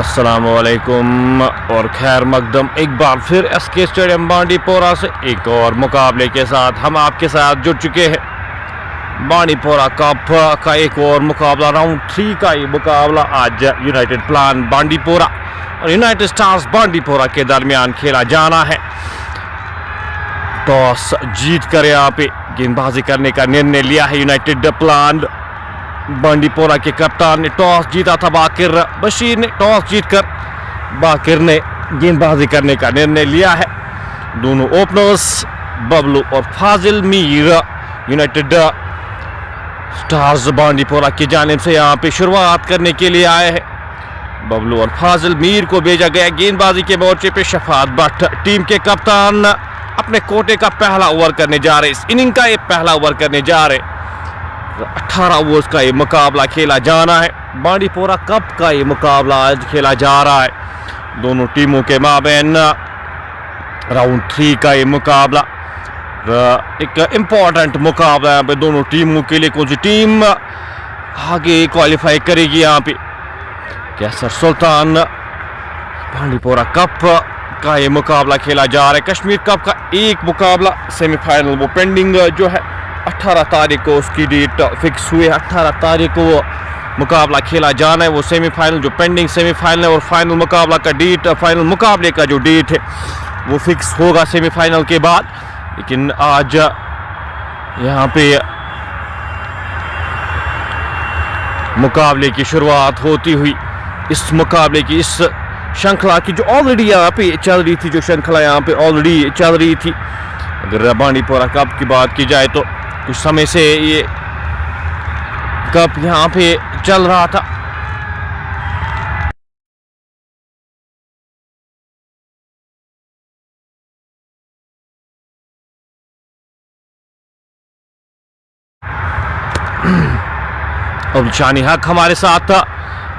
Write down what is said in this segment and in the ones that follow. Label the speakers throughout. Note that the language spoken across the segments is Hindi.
Speaker 1: अस्सलामुअलैकुम और खैर मकदम एक बार फिर एसके स्टेडियम बांडीपोरा से एक और मुकाबले के साथ हम आपके साथ जुड़ चुके हैं। बांडीपोरा कप का एक और मुकाबला राउंड 3 का ये मुकाबला आज यूनाइटेड प्लान बांडीपोरा और यूनाइटेड स्टार्स बांडीपोरा के दरमियान खेला जाना है। टॉस जीत कर यहाँ पे गेंदबाजी करने का निर्णय लिया है यूनाइटेड प्लान बांडीपोरा के कप्तान ने। टॉस जीता था बाकिर बशीर ने, टॉस जीतकर बाकिर ने गेंदबाजी करने का निर्णय लिया है। दोनों ओपनर्स बबलू और फाजिल मीर यूनाइटेड स्टार्स बांडीपोरा की जानिब से यहाँ पे शुरुआत करने के लिए आए हैं। बबलू और फाजिल मीर को भेजा गया गेंदबाजी के मोर्चे पे। शफात भट्ट टीम के कप्तान अपने कोटे का पहला ओवर करने जा रहे, इस इनिंग का ये पहला ओवर करने जा रहे। 18 ओवर्स का ये मुकाबला खेला जाना है। बांडीपोरा कप का ये मुकाबला आज खेला जा रहा है। दोनों टीमों के माबैन राउंड 3 का ये मुकाबला एक इम्पॉर्टेंट मुकाबला है दोनों टीमों के लिए। कौन सी टीम आगे क्वालिफाई करेगी यहाँ पे? कैसर सुल्तान बांडीपोरा कप का ये मुकाबला खेला जा रहा है। कश्मीर कप का एक मुकाबला सेमीफाइनल वो पेंडिंग जो है 18 तारीख को उसकी डेट फिक्स हुई है। 18 तारीख को वो मुकाबला खेला जाना है। वो सेमीफाइनल जो पेंडिंग सेमीफाइनल है और फाइनल मुकाबला का डेट, फाइनल मुकाबले का जो डेट है वो फिक्स होगा सेमीफाइनल के बाद। लेकिन आज यहाँ पे मुकाबले की शुरुआत होती हुई इस मुकाबले की इस श्रृंखला की जो ऑलरेडी यहाँ पे चल रही थी, जो श्रृंखला यहाँ पे ऑलरेडी चल रही थी। अगर बांडीपोरा कप की बात की जाए तो कुछ समय से ये कप यहाँ पे चल रहा था। अब शानी हक हमारे साथ,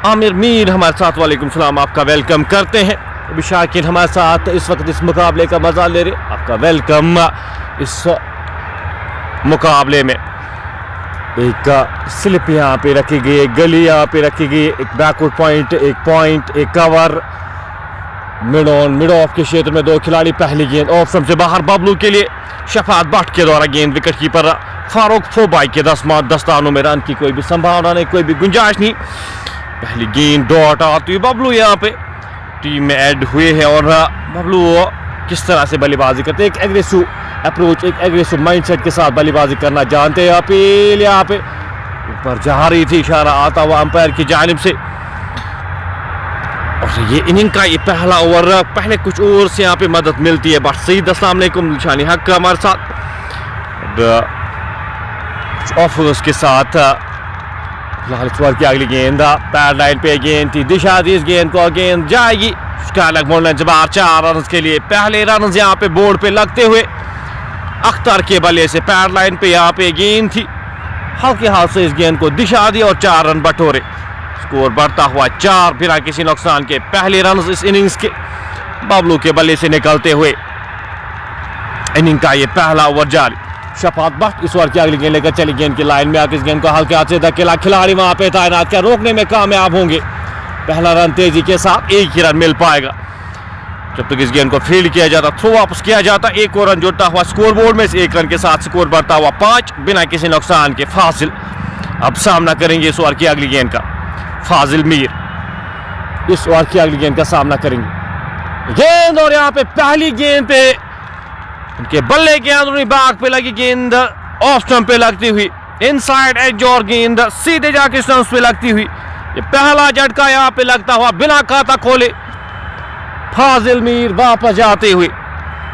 Speaker 1: आमिर मीर हमारे साथ, वालेकुम सलाम, आपका वेलकम करते हैं। अभी शाकिर हमारे साथ इस वक्त इस मुकाबले का मजा ले रहे, आपका वेलकम। इस मुकाबले में एक स्लिप यहाँ पे रखी गई, एक गली यहाँ पे रखी गई, एक बैकवर्ड पॉइंट, एक cover, mid on mid of के क्षेत्र में 2 खिलाड़ी। पहली गेंद ऑफ स्टंप से बाहर बबलू के लिए, शफात भट्ट के द्वारा गेंद विकेट कीपर फारूक फोबाई के दस्तानों में। रन की कोई भी संभावना नहीं, कोई भी गुंजाइश नहीं। पहली गेंद डॉट आती हुई बबलू यहाँ पे टीम में ऐड हुए हैं और बबलू किस तरह से बल्लेबाजी करते हैं, एक एग्रेसिव अप्रोच, एक एग्रेसिव माइंडसेट के साथ बल्लेबाजी करना जानते हैं। अपील यहाँ पे ऊपर जा रही थी, इशारा आता हुआ अंपायर की जानिब से। और ये इनिंग का ये पहला ओवर, पहले कुछ ओवर से यहाँ पे मदद मिलती है। बट सईद अस्सलाम वालेकुम, शानी हक हमारे साथ ऑफर्स के साथ। फिलहाल इस ओवर की अगली गेंद पैड लाइन पे गेंद थी, दिशा दी इस गेंद को, गेंद जाएगी स्कालक मोड़ने से बाहर। 4 रन के लिए पहले रन यहाँ पे बोर्ड पे लगते हुए अख्तर के बल्ले से पैड लाइन पे यहाँ पे गेंद थी, हल्के हाथ से इस गेंद को दिशा दी और 4 रन बटोरे। स्कोर बढ़ता हुआ 4 बिना किसी नुकसान के। पहले रन इस इनिंग्स के बबलू के बल्ले से निकलते हुए इनिंग का ये पहला ओवर जारी। शफात भट्ट इस ओवर की अगली गेंद लेकर चली, गेंद की लाइन में आकर इस गेंद को हल्के हाथ से धकेला, खिलाड़ी वहां पे तैनात किया, रोकने में कामयाब होंगे। पहला रन तेजी के साथ, एक ही रन मिल पाएगा जब तक इस गेंद को फील्ड किया जाता, थ्रो वापस किया जाता। एक और रन जुड़ता हुआ स्कोर बोर्ड में, से 1 रन के साथ स्कोर बढ़ता हुआ 5 बिना किसी नुकसान के। फाजिल अब सामना करेंगे इस ओवर की अगली गेंद का। फाजिल मीर इस ओवर की अगली गेंद का सामना करेंगे। गेंद और यहाँ पे पहली गेंद पे उनके बल्ले के अंदरूनी भाग पे लगी गेंद, ऑफ स्टंप पे लगती हुई, इनसाइड एज और गेंद सीधे जाके स्टंप्स पे लगती हुई। ये पहला झटका यहाँ पे लगता हुआ बिना खाता खोले फाजिल मीर वापस जाते हुए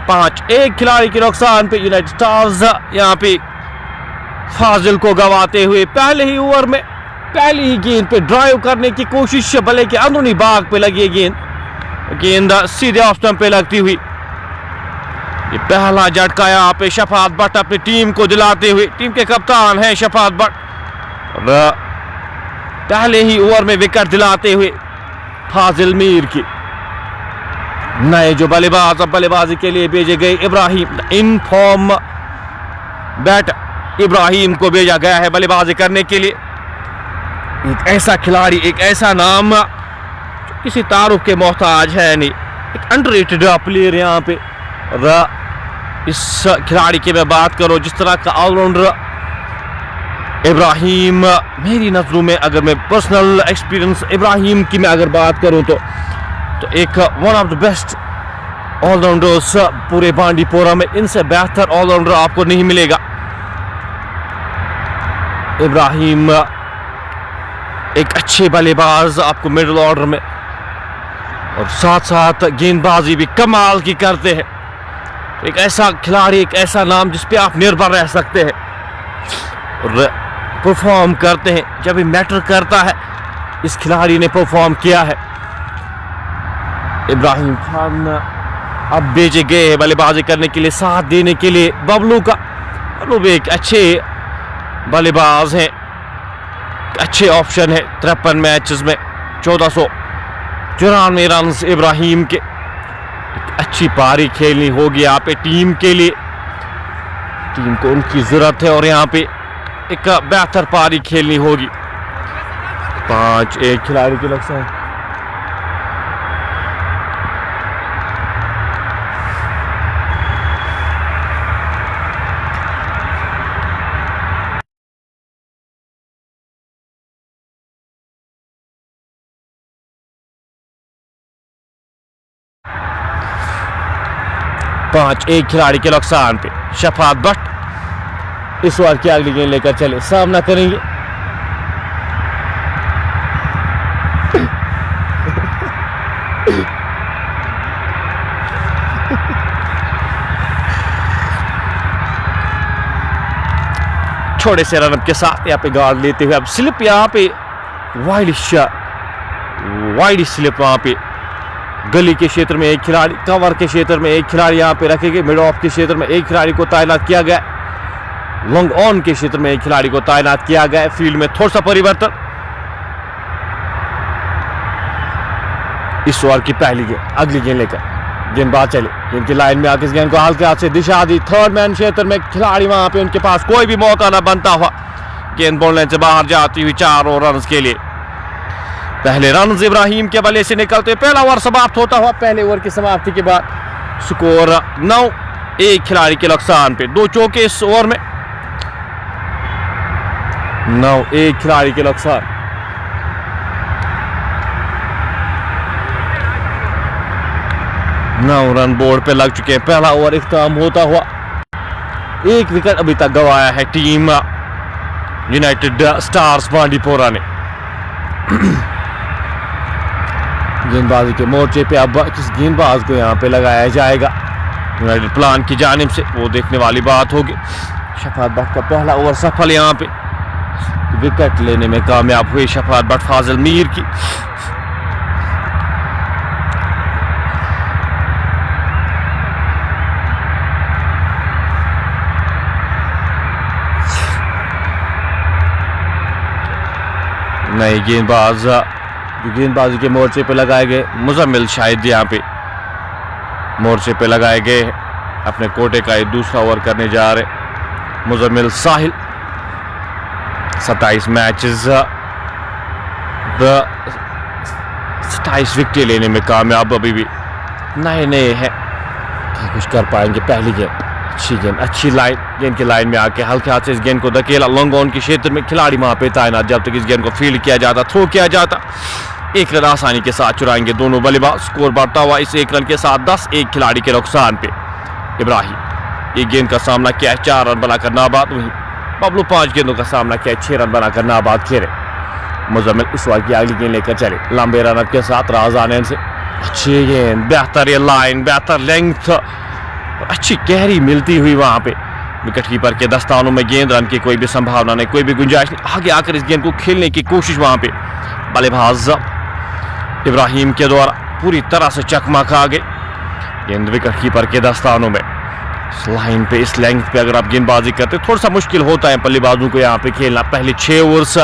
Speaker 1: 5-1 खिलाड़ी के नुकसान पे यूनाइटेड स्टार्स यहाँ पे फाजिल को गवाते हुए पहले ही ओवर में पहली ही गेंद पे ड्राइव करने की कोशिश, बल्ले के अंदरूनी भाग पे लगी गेंद सीधे ऑफ स्टंप पे लगती हुई। ये पहला झटका यहाँ पे शफात भट्ट अपनी टीम को दिलाते हुए, टीम के कप्तान हैं शफात भट्ट, और पहले ही ओवर में विकेट दिलाते हुए फाजिल मीर की। नए जो बल्लेबाज अब बल्लेबाजी के लिए भेजे गए Ibrahim, in form batter Ibrahim को भेजा गया है बल्लेबाजी करने के लिए। एक ऐसा खिलाड़ी, एक ऐसा नाम जो किसी तारुफ के मोहताज है नहीं, एक अंडररेटेड प्लेयर यहाँ पे। और इस खिलाड़ी की मैं बात करूँ, जिस तरह का ऑलराउंडर इब्राहिम, मेरी नज़रों में, अगर मैं पर्सनल एक्सपीरियंस इब्राहिम की मैं अगर बात करूँ तो एक one of the best allrounders पूरे बांडीपोरा में। इनसे बेहतर ऑलराउंडर आपको नहीं मिलेगा। इब्राहिम एक अच्छे बल्लेबाज आपको मिडिल ऑर्डर में, और साथ साथ गेंदबाजी भी कमाल की करते हैं। एक ऐसा खिलाड़ी, एक ऐसा नाम जिस पे आप निर्भर रह सकते हैं और परफॉर्म करते हैं जब भी मैटर करता है। इस खिलाड़ी ने परफॉर्म किया है। इब्राहिम खान अब भेजे गए हैं बल्लेबाजी करने के लिए, साथ देने के लिए बबलू का। बबलू भी एक अच्छे बल्लेबाज हैं, अच्छे ऑप्शन है। 53 मैचेस में 1494 रन इब्राहिम के। एक अच्छी पारी खेलनी होगी यहाँ पे टीम के लिए, टीम को उनकी जरूरत है, और यहाँ पे एक बेहतर पारी खेलनी होगी। 5-1 खिलाड़ी के लक्ष्य है। पांच एक खिलाड़ी के नुकसान पे शफात भट्ट इस ओवर की अगली गेंद लेकर चले, सामना करेंगे। छोटे से रन के साथ यहाँ पे गार्ड लेते हुए अब स्लिप यहाँ पे वाइड स्लिप वहां पे गली के क्षेत्र में एक खिलाड़ी, कवर के क्षेत्र में एक खिलाड़ी यहाँ पे रखे गए, मिड ऑफ के क्षेत्र में एक खिलाड़ी को तैनात किया गया, लॉन्ग ऑन के क्षेत्र में एक खिलाड़ी को तैनात किया गया। फील्ड में थोड़ा सा परिवर्तन। इस ओवर की पहली गेंद अगली गेंद लेकर गेंदबाज चले, इनकी लाइन में आके इस गेंद को हल्के हाथ से दिशा दी। थर्ड मैन क्षेत्र में खिलाड़ी वहां पे, उनके पास कोई भी मौका ना बनता हुआ गेंद बॉल लाइन से बाहर जाती हुई 4 रन के लिए। पहले रन इब्राहिम के बल्ले से निकलते पहला ओवर समाप्त होता हुआ। पहले ओवर की समाप्ति के बाद स्कोर 9-1 खिलाड़ी के नुकसान पे। 2 चौके इस ओवर में, 9-1 खिलाड़ी के नुकसान। नौ रन बोर्ड पे लग चुके हैं। पहला ओवर इख्तिताम होता हुआ। 1 विकेट अभी तक गंवाया है टीम यूनाइटेड स्टार्स बांडीपोरा ने। गेंदबाजी के मोर्चे पे अब किस गेंदबाज को यहाँ पे लगाया जाएगा यूनाइटेड प्लान की जानिब से, वो देखने वाली बात होगी। शफात भट्ट का पहला ओवर सफल, यहाँ पे विकेट लेने में कामयाब हुई शफात भट्ट फाजिल मीर की। नए गेंदबाज गेंदबाजी के मोर्चे पे लगाए गए मुजम्मिल शाहिद यहाँ पे मोर्चे पे लगाए गए अपने कोटे का दूसरा ओवर करने जा रहे मुजम्मिल साहिल। 27 मैचेस 27 विकेट लेने में कामयाब, अभी भी नए हैं, क्या कुछ कर पाएंगे। पहली गेंद अच्छी गेंद, अच्छी लाइन, गेंद की लाइन में आके हल्के हाथ से इस गेंद को धकेला। लॉन्ग ऑन के क्षेत्र में खिलाड़ी वहां पे तैनात, जब तक इस गेंद को फील्ड किया जाता, थ्रो किया जाता। 1 रन आसानी के साथ चुराएंगे दोनों बल्लेबाज। स्कोर बढ़ता हुआ इस 1 रन के साथ 10-1 खिलाड़ी के नुकसान पे। इब्राहिम एक गेंद का सामना किया है, 4 रन बनाकर नाबाद। वहीं बबलू 5 गेंदों का सामना किया है, 6 रन बनाकर नाबाद खेले। मुजम्मिल इस ओवर की अगली गेंद लेकर चले, लंबे रन के साथ राजान से। अच्छी गेंद, बेहतर ये लाइन, बेहतर लेंथ, अच्छी गहरी मिलती हुई वहां पे। विकेट कीपर के दस्तानों में गेंद, रन की कोई भी संभावना नहीं, कोई भी गुंजाइश नहीं। आगे आकर इस गेंद को खेलने की कोशिश वहां पे बल्लेबाज इब्राहिम के द्वारा पूरी तरह से चकमा खा गए। गेंद विकेट कीपर के दस्तानों में। इस लाइन पे, इस लेंथ पे अगर आप गेंदबाजी करते थोड़ा सा मुश्किल होता है बल्लेबाजों को यहाँ पे खेलना। पहले 6 ओवर्स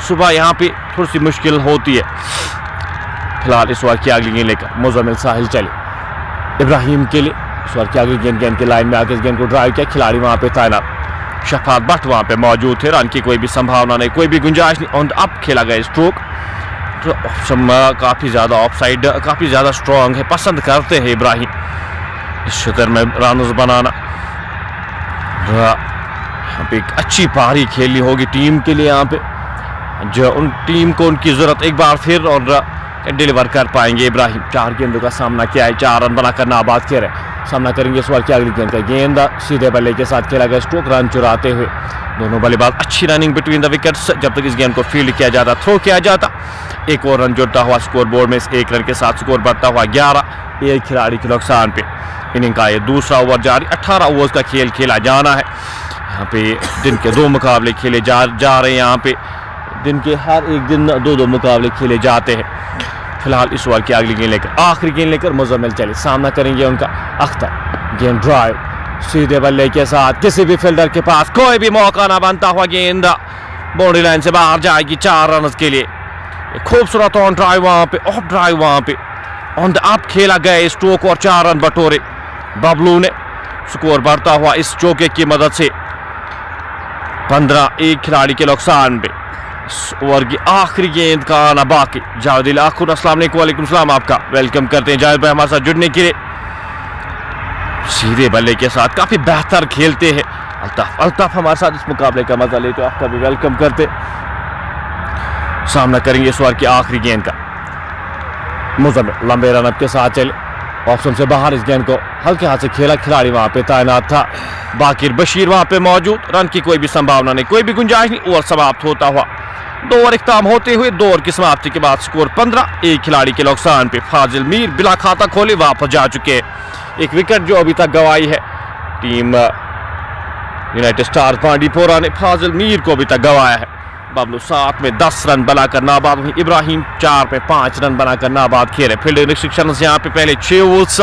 Speaker 1: सुबह यहाँ पे थोड़ी सी मुश्किल होती है। फिलहाल इस ओवर की अगली गेंद लेकर मुजम्मिल साहिल चले इब्राहिम के लिए। इस ओवर की अगली गेंद की लाइन में आकर इस गेंद को ड्राइव किया, खिलाड़ी वहां पे तैनात। शफात भट्ट वहाँ पे मौजूद थे, रन की कोई भी संभावना नहीं, कोई भी गुंजाइश नहीं। और अब खेला गया स्ट्रोक, तो काफ़ी ज़्यादा ऑफ साइड, काफ़ी ज़्यादा स्ट्रॉन्ग है, पसंद करते हैं इब्राहिम इस शतर में रन बनाना। यहाँ पे एक अच्छी पारी खेलनी होगी टीम के लिए, यहाँ पे जो उन टीम को उनकी ज़रूरत एक बार फिर और डिलीवर कर पाएंगे इब्राहिम। 4 गेंदों का सामना किया है, 4 रन बनाकर नाबाद किया है। सामना करेंगे इस बार की अगली गेंद का, गेंद सीधे बल्ले के साथ खेला गया स्ट्रोक, रन चुराते हुए दोनों बल्लेबाज। अच्छी रनिंग बिटवीन द विकेट्स, जब तक इस गेंद को फील्ड किया जाता, थ्रो किया जाता। एक और रन जुड़ता हुआ स्कोर बोर्ड में, इस 1 रन के साथ स्कोर बढ़ता हुआ 11, एक खिलाड़ी के नुकसान पे। इनिंग का ये दूसरा ओवर जारी, 18 ओवर्स का खेल खेला जाना है। यहाँ पे दिन के 2 मुकाबले खेले जा रहे हैं। यहाँ पे दिन के हर एक दिन 2-2 मुकाबले खेले जाते हैं। फिलहाल इस ओवर की अगली गेंद लेकर, आखिरी गेंद लेकर मुजम्मिल चले, सामना करेंगे उनका अख्तर। गेंद ड्राइव सीधे बल्ले के साथ, किसी भी फील्डर के पास कोई भी मौका ना बनता हुआ गेंद बाउंड्री लाइन से बाहर जाएगी 4 रन के लिए। खूबसूरत ऑन ड्राइव वहां पे, ऑफ ड्राइव वहां पे, ऑन द अप खेला गया स्ट्रोक और 4 रन बटोरे बबलू ने। स्कोर बढ़ता हुआ इस चौके की मदद से 15, एक खिलाड़ी के नुकसान पे। ओवर की आखिरी गेंद का आना बाकी। जावेद आखुर, अस्सलाम वालेकुम सलाम, आपका वेलकम करते हैं जावेद भाई हमारे साथ जुड़ने के लिए। सीधे बल्ले के साथ काफी बेहतर खेलते हैं अल्ताफ हमारे साथ इस मुकाबले का मजा लेते, आपका भी वेलकम करते। सामना करेंगे इस ओवर की आखिरी गेंद का, मुजम्मिल लंबे रन के साथ चले, ऑप्शन से बाहर इस गेंद को हल्के हाथ से खेला, खिलाड़ी वहां पे तैनात था, बाकिर बशीर वहां पे मौजूद। रन की कोई भी संभावना नहीं, कोई भी गुंजाइश नहीं। ओवर समाप्त होता हुआ 2 ओवर इख्ताम होते हुए 2 ओवर की समाप्ति के बाद स्कोर 15, एक खिलाड़ी के नुकसान पे। फाजिल मीर बिला खाता खोले वापस जा चुके हैं। एक विकेट जो अभी तक गंवाई है टीम यूनाइटेड स्टार्स बांडीपोरा ने, फाजिल मीर को अभी तक गंवाया है। बबलू 7 में 10 रन बनाकर नाबाद हुई, इब्राहिम 4 में 5 रन बनाकर नाबाद खेले। फील्डिंग रिस्ट्रिक्शंस यहाँ पे पहले 6 ओवर्स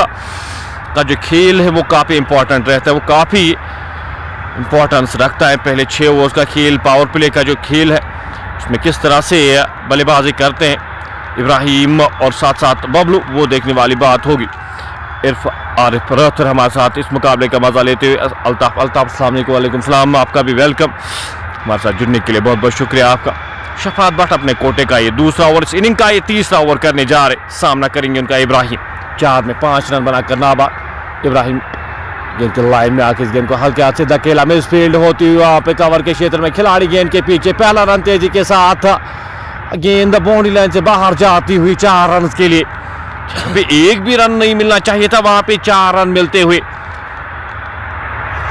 Speaker 1: का जो खेल है वो काफ़ी इंपॉर्टेंट रहता है, वो काफ़ी इंपॉर्टेंस रखता है। पहले 6 ओवर्स का खेल, पावर प्ले का जो खेल है उसमें किस तरह से बल्लेबाजी करते हैं इब्राहिम और साथ साथ बबलू, वो देखने वाली बात होगी। आरिफ रफ्तर हमारे साथ इस मुकाबले का मजा लेते हुए। अल्ताफ अस्सलाम वालेकुम सलाम, आपका भी वेलकम, हमारे साथ जुड़ने के लिए बहुत बहुत शुक्रिया आपका। शफात भट्ट अपने कोटे का ये दूसरा ओवर, इस इनिंग का ये तीसरा ओवर करने जा रहे। सामना करेंगे उनका इब्राहिम, 4 में 5 रन बनाकर नाबाद। इब्राहिम गेंद के लाइन में आके इस गेंद को हल्के हाथ से धकेला, मिस फील्ड होती हुई वहां पे कवर के क्षेत्र में, खिलाड़ी गेंद के पीछे, पहला रन तेजी के साथ, गेंद बाउंड्री लाइन से बाहर जाती हुई 4 रन के लिए। एक भी रन नहीं मिलना चाहिए था, वहां पे 4 रन मिलते हुए।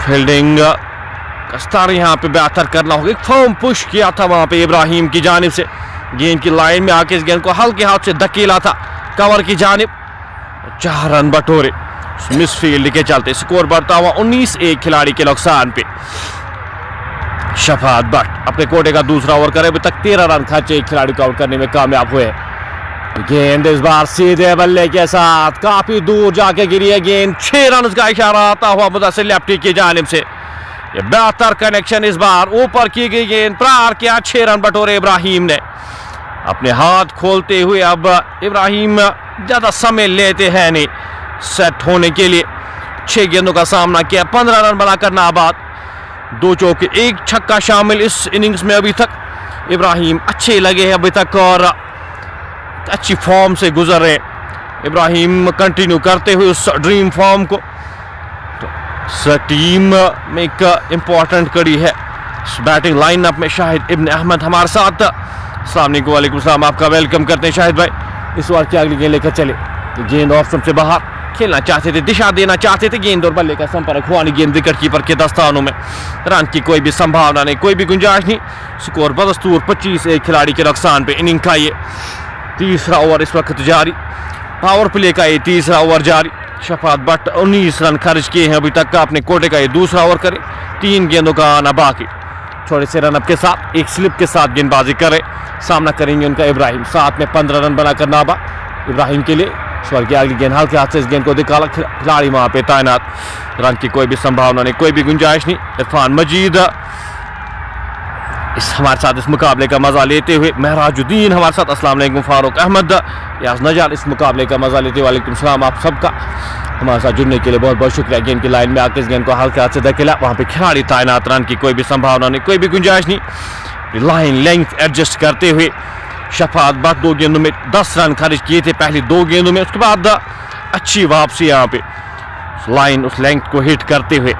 Speaker 1: फील्डिंग का स्तर यहाँ पे बेहतर करना होगा। एक फर्म पुश किया था वहां पे इब्राहिम की जानिब से, गेंद की लाइन में आके इस गेंद को हल्के हाथ से धकेला था कवर की जानिब, 4 रन बटोरे मिस फील्ड के चलते। स्कोर बढ़ता हुआ 19, एक खिलाड़ी के नुकसान पे। शफात भट्ट अपने कोटे का दूसरा ओवर करे, अभी तक 13 रन खर्चे एक खिलाड़ी को आउट करने में कामयाब हुए। गेंद इस बार सीधे बल्ले के साथ काफी दूर जाके गिरी है गेंद, 6 रन का इशारा आता हुआ मुदस्सिर लेफ्टी की जानिब से। ये बेहतर कनेक्शन, इस बार ऊपर की गई गेंद, प्रहार किया, 6 रन बटोरे इब्राहिम ने। अपने हाथ खोलते हुए अब इब्राहिम ज्यादा समय लेते हैं नहीं सेट होने के लिए। 6 गेंदों का सामना किया, 15 रन बनाकर नाबाद, 2 चौके 1 छक्का शामिल इस इनिंग्स में। अभी तक इब्राहिम अच्छे लगे हैं अभी तक और अच्छी फॉर्म से गुजर रहे। इब्राहिम कंटिन्यू करते हुए उस ड्रीम फॉर्म को। तो टीम में एक इंपॉर्टेंट कड़ी है बैटिंग लाइनअप में। शाहिद इब्न अहमद हमारे साथ, अस्सलाम वालेकुम सलाम, आपका वेलकम करते हैं शाहिद भाई। इस बार की अगली गेंद लेकर चले, गेंद ऑप्शन से बाहर खेलना चाहते थे, दिशा देना चाहते थे, गेंद और बल्ले का संपर्क हुआ नहीं, गेंद विकेट कीपर के दस्तानों में। रन की कोई भी संभावना नहीं, कोई भी गुंजाइश नहीं। स्कोर बदस्तूर 25, एक खिलाड़ी के नुकसान पे। इनिंग का ये तीसरा ओवर इस वक्त जारी, पावर प्ले का ये तीसरा ओवर जारी। शफात भट्ट 19 रन खर्च किए हैं अभी तक का, अपने कोटे का ये दूसरा ओवर करे, 3 गेंदों का आना बाकी। थोड़े से रनअप के साथ, एक स्लिप के साथ गेंदबाजी करे। सामना करेंगे उनका इब्राहिम, 7 में 15 रन बनाकर नाबाद इब्राहिम के लिए। स्वर की अगली गेंद हल्के हाथ से इस गेंद को निकाला, खिलाड़ी वहां पे तैनात, रन की कोई भी संभावना नहीं, कोई भी गुंजाइश नहीं। इरफान मजीद हमारे साथ इस मुकाबले का मजा लेते हुए। महराजुद्दीन हमारे साथ, अस्सलाम वालेकुम। फारूक अहमद, याज नजार इस मुकाबले का मजा लेते हुए, वालेकुम सलाम आप सबका। हमारे साथ जुड़ने के लिए बहुत बहुत शुक्रिया। गेंद की लाइन में आकर इस गेंद को हल्के हाथ से धकेला, वहाँ पे खिलाड़ी तैनात, रन की कोई भी संभावना नहीं, कोई भी गुंजाइश नहीं। लाइन लेंथ एडजस्ट करते हुए शफात बट 2 गेंदों में 10 रन खर्च किए थे पहली 2 गेंदों में। उसके बाद अच्छी वापसी यहाँ पे लाइन उस लेंथ को हिट करते हुए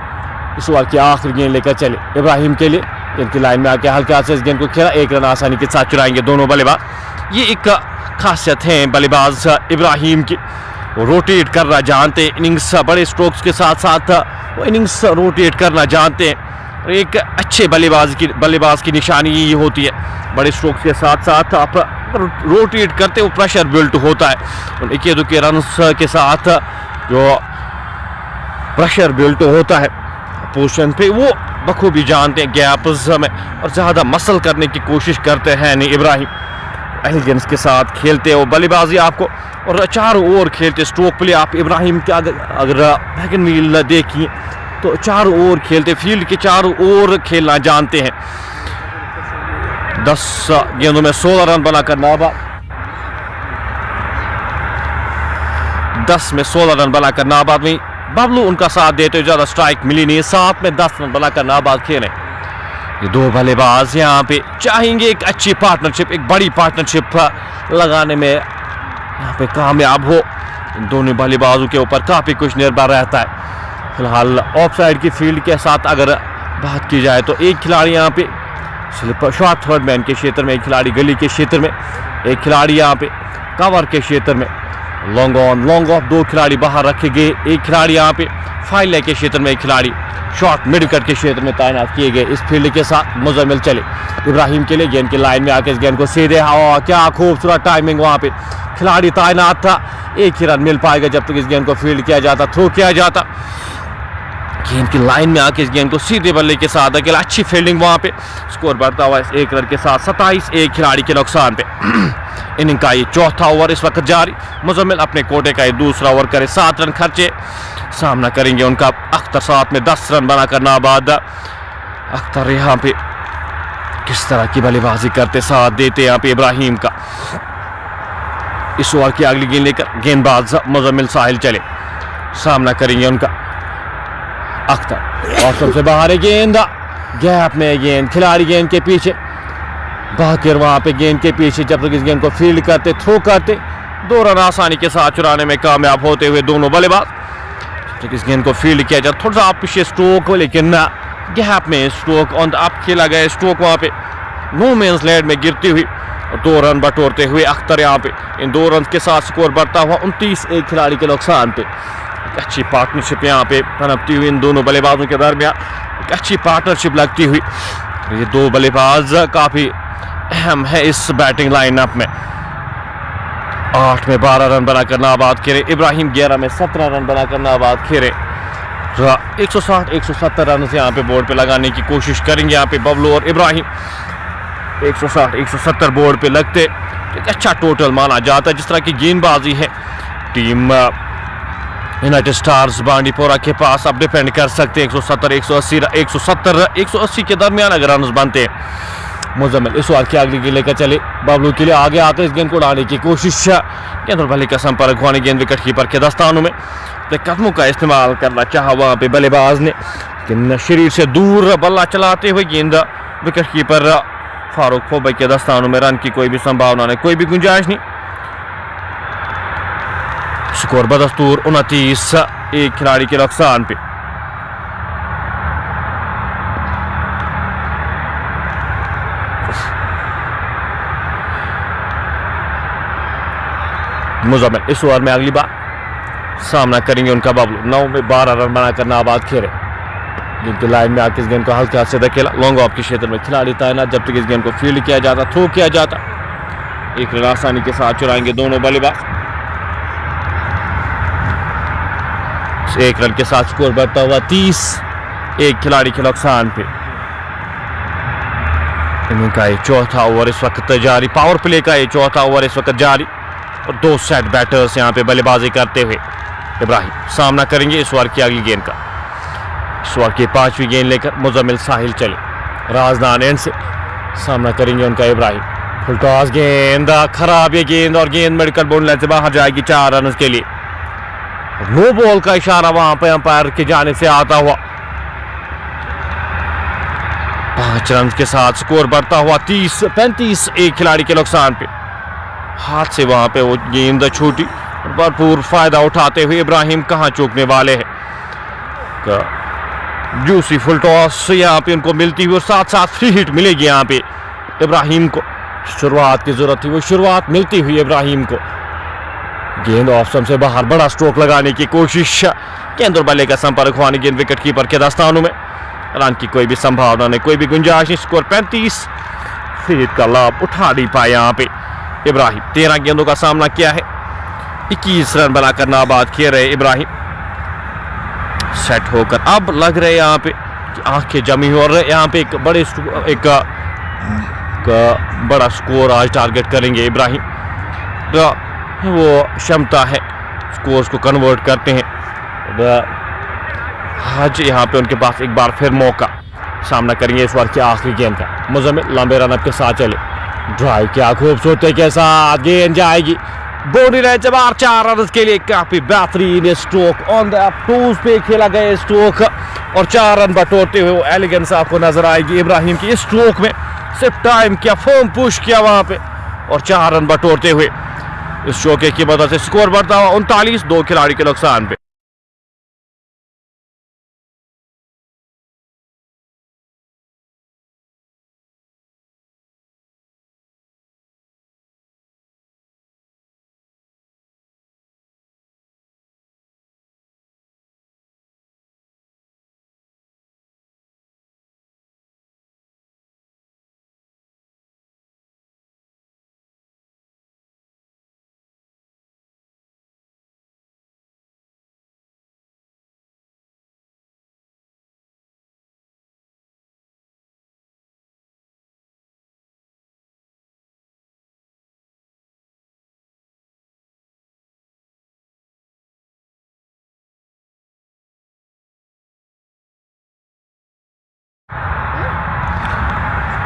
Speaker 1: इस ओवर की आखिरी गेंद लेकर चले इब्राहिम के लिए। गेंद की लाइन में आके हल्के हाथ से इस गेंद को खेला, 1 रन आसानी के साथ चुराएंगे दोनों बल्लेबाज। ये एक खासियत है बल्लेबाज इब्राहिम की, वो रोटेट करना जानते हैं इनिंग्स, बड़े स्ट्रोक्स के साथ साथ वो इनिंग्स रोटेट करना जानते हैं। और एक अच्छे बल्लेबाज की निशानी यही होती है, बड़े स्ट्रोक्स के साथ साथ आप रोटेट करते हो, प्रेशर बिल्ट होता है। और 1-2 रन के साथ जो प्रेशर बिल्ट होता है पोजीशन पे वो बखूबी जानते हैं गैप्स में, और ज़्यादा मसल करने की कोशिश करते हैं नहीं इब्राहिम। एलिगेंस के साथ खेलते हो बल्लेबाजी आपको, और 4 ओवर खेलते स्ट्रोक प्ले आप इब्राहिम के अगर बैगन व्हील देखिए तो 4 ओवर खेलते, फील्ड के 4 ओवर खेलना जानते हैं। 10 गेंदों में 16 रन बनाकर नाबाद, 10 में 16 रन बनाकर नाबाद में बबलू उनका साथ देते, ज़्यादा स्ट्राइक मिली नहीं, 7 में 10 रन बनाकर नाबाद खेले। ये 2 बल्लेबाज यहाँ पे चाहेंगे एक अच्छी पार्टनरशिप, एक बड़ी पार्टनरशिप लगाने में यहाँ पे कामयाब हो। इन दोनों बल्लेबाजों के ऊपर काफ़ी कुछ निर्भर रहता है। फिलहाल ऑफ साइड की फील्ड के साथ अगर बात की जाए तो एक खिलाड़ी यहाँ पे स्लिपर शॉट थर्ड मैन के क्षेत्र में, एक खिलाड़ी गली के क्षेत्र में, एक खिलाड़ी यहाँ पे कवर के क्षेत्र में, लॉन्ग ऑन लॉन्ग ऑफ 2 खिलाड़ी बाहर रखे गए, एक खिलाड़ी यहाँ पे फाइल लेग के क्षेत्र में, एक खिलाड़ी शॉर्ट मिड विकेट के क्षेत्र में तैनात किए गए। इस फील्ड के साथ मुजम्मिल चले इब्राहिम के लिए, गेंद की लाइन में आके इस गेंद को सीधे हवा, क्या खूबसूरत टाइमिंग, वहाँ पे खिलाड़ी तैनात था, 1 ही रन मिल पाएगा जब तक इस गेंद को फील्ड किया जाता, थ्रो किया जाता। गेंद की लाइन में आके इस गेंद को सीधे बल्ले के साथ अकेला, अच्छी फील्डिंग, वहाँ पे स्कोर बढ़ता हुआ 1 रन के साथ 27 एक खिलाड़ी के नुकसान पे। इनिंग का ये 4था ओवर इस वक्त जारी, मुजम्मिल अपने कोटे का ये दूसरा ओवर करे, 7 रन खर्चे, सामना करेंगे उनका अख्तर, 7 में 10 रन बनाकर नाबाद। अख्तर यहाँ पे किस तरह की बल्लेबाजी करते, साथ देते यहाँ पे इब्राहिम का। इस ओवर की अगली गेंद लेकर गेंदबाज मुजम्मिल साहिल चले, सामना करेंगे उनका अख्तर, और सबसे बाहर है गेंद, गैप में गेंद, खिलाड़ी गेंद के पीछे, बाकिर वहां पे गेंद के पीछे, जब तक इस गेंद को फील्ड करते, थ्रो करते, 2 रन आसानी के साथ चुराने में कामयाब होते हुए दोनों बल्लेबाज। जब तक इस गेंद को फील्ड किया जाए, थोड़ा सा आप पीछे स्ट्रोक हो, लेकिन गैप में स्ट्रोक और आप खेला गया स्ट्रोक वहां पे नो मैंस लैंड में गिरती हुई, 2 रन बटोरते हुए अख्तर यहाँ पे इन 2 रन के साथ स्कोर बढ़ता हुआ 29 एक खिलाड़ी के नुकसान पे। अच्छी पार्टनरशिप यहाँ पे पनपती हुई इन दोनों बल्लेबाजों के दरमियान, एक अच्छी पार्टनरशिप लगती हुई। ये 2 बल्लेबाज काफ़ी अहम है इस बैटिंग लाइनअप में। 8 में 12 रन बनाकर नाबाद खेले इब्राहिम, 11 में 17 रन बनाकर नाबाद खेले। 160-170 रन से यहाँ पे बोर्ड पे लगाने की कोशिश करेंगे यहाँ पे बबलू और इब्राहिम। 160-170 बोर्ड पे लगते एक अच्छा टोटल माना जाता है। जिस तरह की गेंदबाजी है टीम यूनाइटेड स्टार्स बांडीपोरा के पास, अब डिफेंड कर सकते हैं 170-180 के दरमियान अगर रन बनते हैं। मुजम्मिल इस ओवर की अगली गेंद लेकर चले बबलू के लिए, आगे आकर इस गेंद को उड़ाने की कोशिश, गेंद और बल्ले का संपर्क होने, गेंद विकेट कीपर के दस्तानों में, अपने कदमों का इस्तेमाल करना चाहा वहाँ पे बल्लेबाज ने, लेकिन शरीर से दूर बल्ला चलाते हुए गेंद विकेट कीपर फारूक फोबई के दस्तानों में, रन की कोई भी संभावना नहीं, कोई भी गुंजाइश नहीं। स्कोर बदस्तूर 29 एक खिलाड़ी के नुकसान पे। मुजम्मिल इस ओवर में अगली बार सामना करेंगे उनका बबलू, 9 में 12 रन बनाकर नाबाद खेले। गेंद की लाइन में आके इस गेंद को हल्के हाथ से धकेला, लॉन्ग ऑफ के क्षेत्र में खिलाड़ी तैनात, जब तक इस गेंद को फील्ड किया जाता, थ्रो किया जाता, 1 रन आसानी के साथ चुराएंगे दोनों बल्लेबाज। 1 रन के साथ स्कोर बढ़ता हुआ 30 एक खिलाड़ी के नुकसान पे। इनका ये 4था ओवर इस वक्त जारी, पावर प्ले का ये 4था ओवर इस वक्त जारी, और 2 सेट बैटर्स यहाँ पे बल्लेबाजी करते हुए इब्राहिम सामना करेंगे इस ओवर की अगली गेंद का। इस ओवर की 5वीं गेंद लेकर मुजम्मिल साहिल चले, राजदान एंड से सामना करेंगे उनका इब्राहिम। फुल टॉस गेंद, खराब ये गेंद, और गेंद मेडिकल बोर्ड लाइन से बाहर जाएगी 4 रन के लिए। नो बॉल का इशारा वहां पे अंपायर की जानिब से आता हुआ। 5 रन के साथ स्कोर बढ़ता हुआ 35 एक खिलाड़ी के नुकसान पे। हाथ से वहां पे वो गेंद छूटी, भरपूर फायदा उठाते हुए इब्राहिम कहां चूकने वाले हैं। जूसी फुल टॉस यहाँ पे उनको मिलती हुई और साथ साथ फ्री हिट मिलेगी यहाँ पे इब्राहिम को। शुरुआत की जरूरत थी, वो शुरुआत मिलती हुई इब्राहिम को। गेंद ऑफ स्टंप से बाहर, बड़ा स्ट्रोक लगाने की कोशिश, गेंद और बल्ले का संपर्क हुआ नहीं, गेंद विकेट कीपर के दस्तानों में। रन की कोई भी संभावना नहीं, कोई भी गुंजाइश नहीं। स्कोर 35, फ्री हिट का लाभ उठा नहीं पाए यहाँ पे इब्राहिम। 13 गेंदों का सामना किया है, 21 रन बनाकर नाबाद किए रहे इब्राहिम। सेट होकर अब लग रहे यहाँ पे आंखें जमी हुई और यहाँ पे एक बड़ा स्कोर आज टारगेट करेंगे इब्राहिम। तो वो क्षमता है, स्कोर्स को कन्वर्ट करते हैं। आज यहाँ पे उनके पास एक बार फिर मौका, सामना करेंगे इस बार की आखिरी गेंद का। मुजम्मिल लंबे रन के साथ चले, ड्राइव क्या खूबसूरती के साथ गेंद जाएगी बाउंड्री लाइन से बाहर। 4 रन के लिए काफी बेहतरीन स्ट्रोक, ऑन द टूज पे खेला गया स्ट्रोक और 4 रन बटोरते हुए वो एलिगेंस आपको नजर आएगी इब्राहिम की इस स्ट्रोक में। सिर्फ टाइम किया, फर्म पुश किया वहां पे और 4 रन बटोरते हुए इस चौके की मदद से स्कोर बढ़ता हुआ 39, 2 खिलाड़ी के नुकसान पे।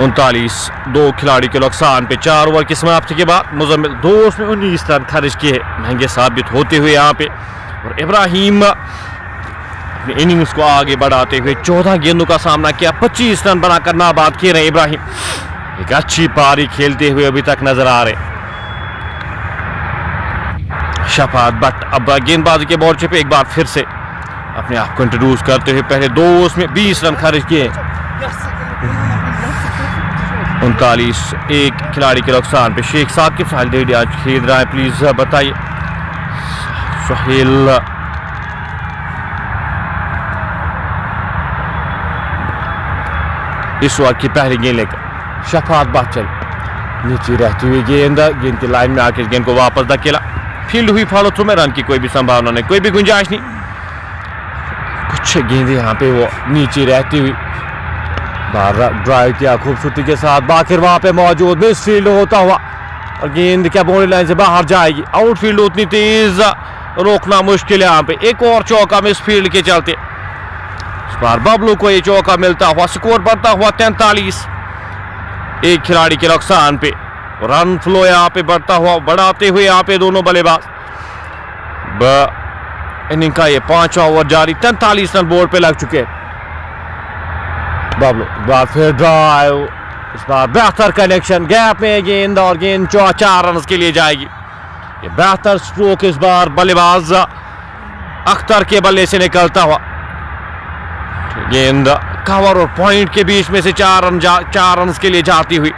Speaker 1: उनतालीस, 2 खिलाड़ी के नुकसान पे। 4 ओवर की समाप्ति के बाद मुजम्मिल 2 में 19 रन खर्च किए, महंगे साबित होते हुए यहाँ पे। और इब्राहिम अपनी इनिंग्स को आगे बढ़ाते हुए 14 गेंदों का सामना किया, 25 रन बनाकर नाबाद किए रहे इब्राहिम। एक अच्छी पारी खेलते हुए अभी तक नजर आ रहे शफात भट्ट। अब गेंदबाजी के मोर्चे पे एक बार फिर से अपने आप को इंट्रोड्यूस करते हुए पहले 2 ओवर्स में 20 रन खर्च किए। 39, 1 खिलाड़ी के नुकसान पे। शेख साहब की फाइल दे आज खेल रहा है, प्लीज बताइए। सुहेल इस ओवर की पहली गेंद लेकर शफात भट्ट चली, नीचे रहती हुई गेंद की लाइन में आकर गेंद को वापस धकेला, फील्ड हुई फॉलो थ्रू में। रन की कोई भी संभावना नहीं, कोई भी गुंजाइश नहीं। कुछ गेंदें यहाँ पे वो नीचे रहती हुई, ड्राइव किया खूबसूरती के साथ, बाकिर वहां पे मौजूद, मिस फील्ड होता हुआ और गेंद क्या बाउंड्री लाइन से बाहर जाएगी। आउटफील्ड उतनी तेज रोकना मुश्किल है यहाँ पे। एक और चौका मिस फील्ड के चलते इस बार बबलू को ये चौका मिलता हुआ, स्कोर बढ़ता हुआ 43, 1 खिलाड़ी के नुकसान पे। रन फ्लो यहाँ पे बढ़ता हुआ, बढ़ाते हुए यहाँ पे दोनों बल्लेबाज। इनिंग का ये 5वां ओवर जारी, 43 रन बोर्ड पे लग चुके हैं। बबलू एक बार फिर ड्राइव, इस बार बेहतर कनेक्शन, गैप में गेंद और गेंद 4 रन के लिए जाएगी। ये बेहतर स्ट्रोक इस बार बल्लेबाज अख्तर के बल्ले से निकलता हुआ। गेंद कवर और पॉइंट के बीच में से 4 रन के लिए जाती हुई।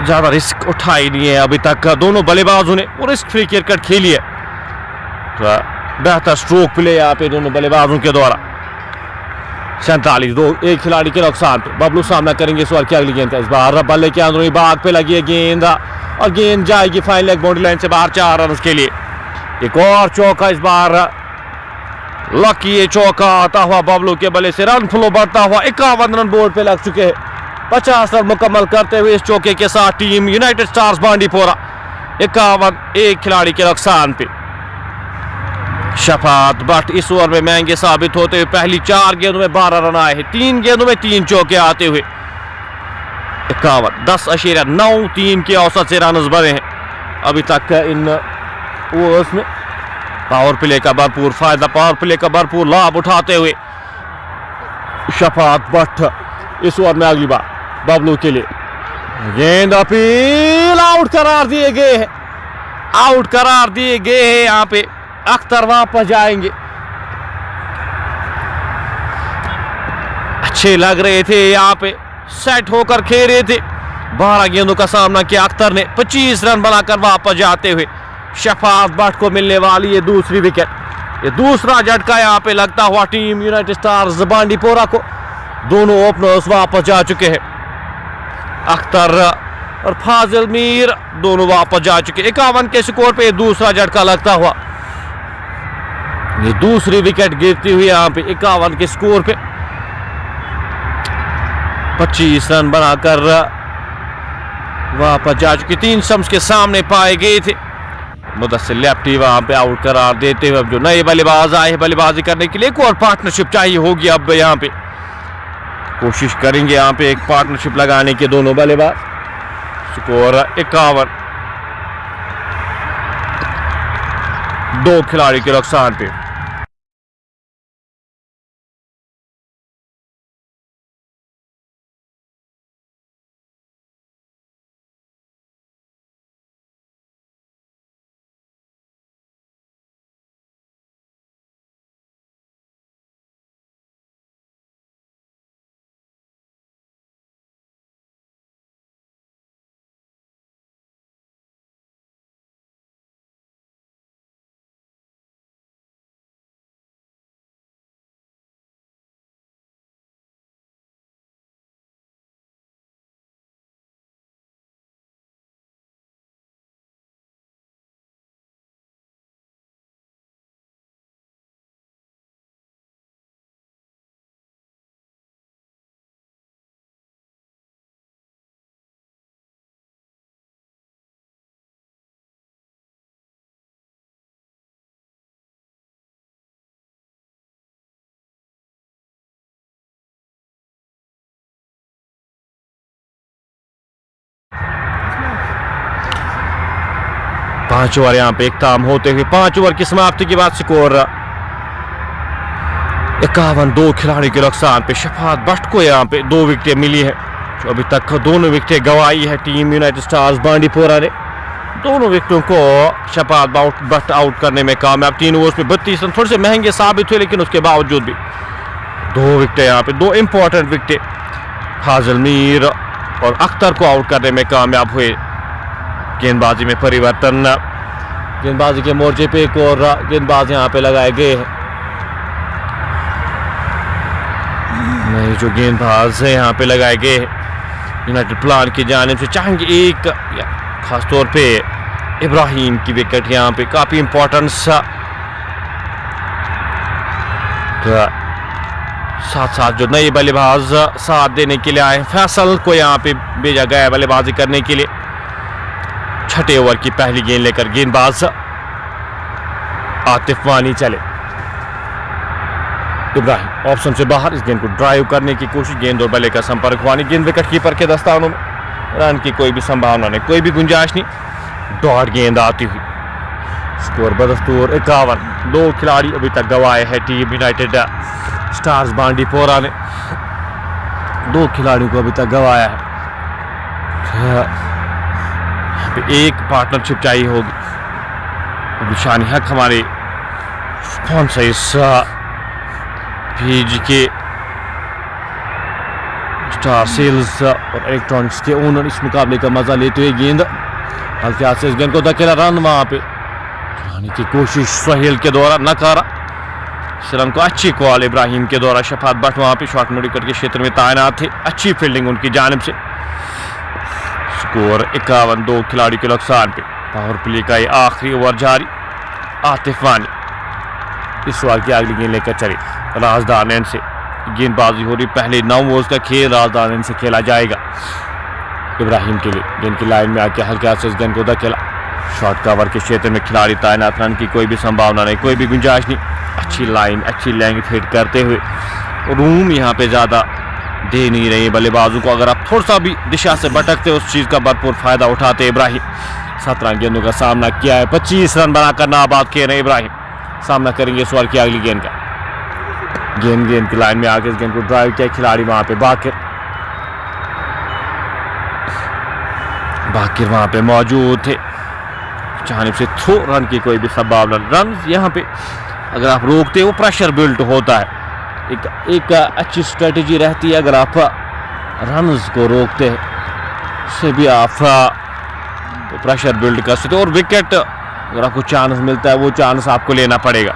Speaker 1: ज्यादा रिस्क उठाई नहीं है अभी तक दोनों बल्लेबाजों ने, वो रिस्क फ्री क्रिकेट खेली है। तो बेहतर स्ट्रोक प्ले यहाँ पे दोनों बल्लेबाजों के द्वारा। 47, 2, 1 खिलाड़ी के नुकसान पे। बबलू सामना करेंगे इस बार की अगली गेंद का। इस बार बल्ले के अंदरूनी भाग पे लगी है गेंद और गेंद जाएगी फाइन लेग बाउंड्री लाइन से बाहर 4 रन के लिए। एक और चौका इस बार लकी, ये चौका आता हुआ बबलू के बल्ले से। रन फ्लो बढ़ता हुआ 51 रन बोर्ड पे लग चुके हैं। 50 रन मुकम्मल करते हुए इस चौके के साथ टीम यूनाइटेड स्टार्स बांडीपोरा 51, 1 खिलाड़ी के नुकसान पे। शफात भट्ट इस ओवर में महंगे साबित होते हुए पहली 4 गेंदों में 12 रन आए हैं, 3 गेंदों में 3 चौके आते हुए 51, 10.93 की औसत से रन बने हैं अभी तक इन ओवर्स में। पावर प्ले का भरपूर फायदा, पावर प्ले का भरपूर लाभ उठाते हुए शफात भट्ट इस ओवर में अगली बार बबलू के लिए गेंद अपील, आउट करार दिए गए हैं, आउट करार दिए गए हैं। यहाँ पे अख्तर वापस जाएंगे। अच्छे लग रहे थे, यहाँ पे सेट होकर खेल रहे थे। 12 गेंदों का सामना किया अख्तर ने, 25 रन बनाकर वापस जाते हुए शफात भट्ट को मिलने वाली है दूसरी विकेट। ये दूसरा झटका यहाँ पे लगता हुआ टीम यूनाइटेड स्टार्स बांडीपोरा को। दोनों ओपनर्स वापस जा चुके हैं, अख्तर और फाजिल मीर दोनों वापस जा चुके। 51 के स्कोर पे दूसरा झटका लगता हुआ, ये दूसरी विकेट गिरती हुई यहाँ पे 51 के स्कोर पे। 25 रन बनाकर वापस जा चुके। 3 स्टंप्स के सामने पाए गए थे। मुदस्सिर लेफ्टी वहां पे आउट करार देते हुए अब जो नए बल्लेबाज आए हैं बल्लेबाजी करने के लिए एक और पार्टनरशिप चाहिए होगी। अब यहाँ पे कोशिश करेंगे यहाँ पे एक पार्टनरशिप लगाने के दोनों बल्लेबाज। स्कोर 51, 2 खिलाड़ी के नुकसान पे। पांच ओवर यहाँ पे इख्ताम होते हुए 5 ओवर की समाप्ति के बाद स्कोर 51, 2 खिलाड़ी के नुकसान पे। शफात भट्ट को यहाँ पे 2 विकेटें मिली है। जो अभी तक दोनों विकेटें गंवाई है टीम यूनाइटेड स्टार्स बांडीपोरा ने। दोनों विकेटों को शफात भट्ट आउट करने में कामयाब। 3 ओवर्स में 32 रन थोड़े से महंगे साबित हुए, लेकिन उसके बावजूद भी 2 विकेटें यहाँ पे, 2 इंपॉर्टेंट विकेटें फाजिल मीर और अख्तर को आउट करने में कामयाब हुए। गेंदबाजी में परिवर्तन, गेंदबाजी के मोर्चे पे एक और गेंदबाज यहाँ पे लगाए गए हैं। नहीं, जो गेंदबाज है यहाँ पे लगाए गए हैं यूनाइटेड प्लान की जानिब से, चाहेंगे एक खासतौर पे इब्राहिम की विकेट यहाँ पे काफी इंपॉर्टेंस। साथ साथ जो नए बल्लेबाज साथ देने के लिए आए, फैसल को यहाँ पे भेजा गया है बल्लेबाजी करने के लिए। 6ठे ओवर की पहली गेंद लेकर गेंदबाज आतिफ वानी चले। इब्राहिम ऑप्शन से बाहर, इस गेंद को ड्राइव करने की कोशिश, गेंद और बल्ले का संपर्क। वानी गेंद विकेट कीपर के दस्तानों में, रन की कोई भी संभावना नहीं, कोई भी गुंजाइश नहीं। डॉट गेंद आती हुई, स्कोर बदस्तूर 51, 2 खिलाड़ी अभी तक गंवाए हैं टीम यूनाइटेड स्टार्स बांडीपोरा ने। 2 खिलाड़ियों को अभी तक गंवाया है। एक पार्टनरशिप चाहिए होगी। अभी शान हक हमारे कौन सा इस पेज के स्टार सेल्स और इलेक्ट्रॉनिक्स के ओनर इस मुकाबले का मजा लेते हुए गेंद हल्के हाथ से इस गेंद को धकेला। रन वहां पे चलाने की कोशिश सोहेल के द्वारा नकारा। इस रन को अच्छी कॉल इब्राहिम के द्वारा। शफात भट्ट वहां पे शॉर्ट मिड विकेट के क्षेत्र में तैनात थे, अच्छी फील्डिंग उनकी जानिब से। स्कोर 51, 2 खिलाड़ी के नुकसान पे। पावर प्ले का ये आखिरी ओवर जारी। आतिफ वानी इस ओवर की अगली गेंद लेकर चले। राजदार एंड से गेंदबाजी हो रही, पहले 9 ओवर्स का खेल राजदार एंड से खेला जाएगा। इब्राहिम के लिए गेंद की लाइन में आके हल्के हाथ से इस गेंद को धकेला। शॉर्ट कवर के क्षेत्र में खिलाड़ी तैनात, रन की कोई भी संभावना नहीं, कोई भी गुंजाइश नहीं। अच्छी लाइन, अच्छी लेंथ हिट करते हुए रूम यहाँ पे ज्यादा दे नहीं रही बल्लेबाजों को। अगर आप थोड़ा सा भी दिशा से भटकते उस चीज का भरपूर फायदा उठाते इब्राहिम। 17 गेंदों का सामना किया है, 25 रन बनाकर नाबाद किए रहे इब्राहिम। सामना करेंगे इस ओवर की अगली गेंद का। गेंद की लाइन में आके इस गेंद को ड्राइव किया खिलाड़ी वहां पे बाकिर वहां पे मौजूद थे। जानिब से थ्रो रन की कोई भी संभावना, रन यहाँ पे अगर आप रोकते हो प्रेशर बिल्ड होता है। एक अच्छी स्ट्रेटजी रहती है, अगर आप रन्स को रोकते हैं उससे भी आप प्रेशर बिल्ड कर सकते हो और विकेट अगर आपको चांस मिलता है वो चांस आपको लेना पड़ेगा।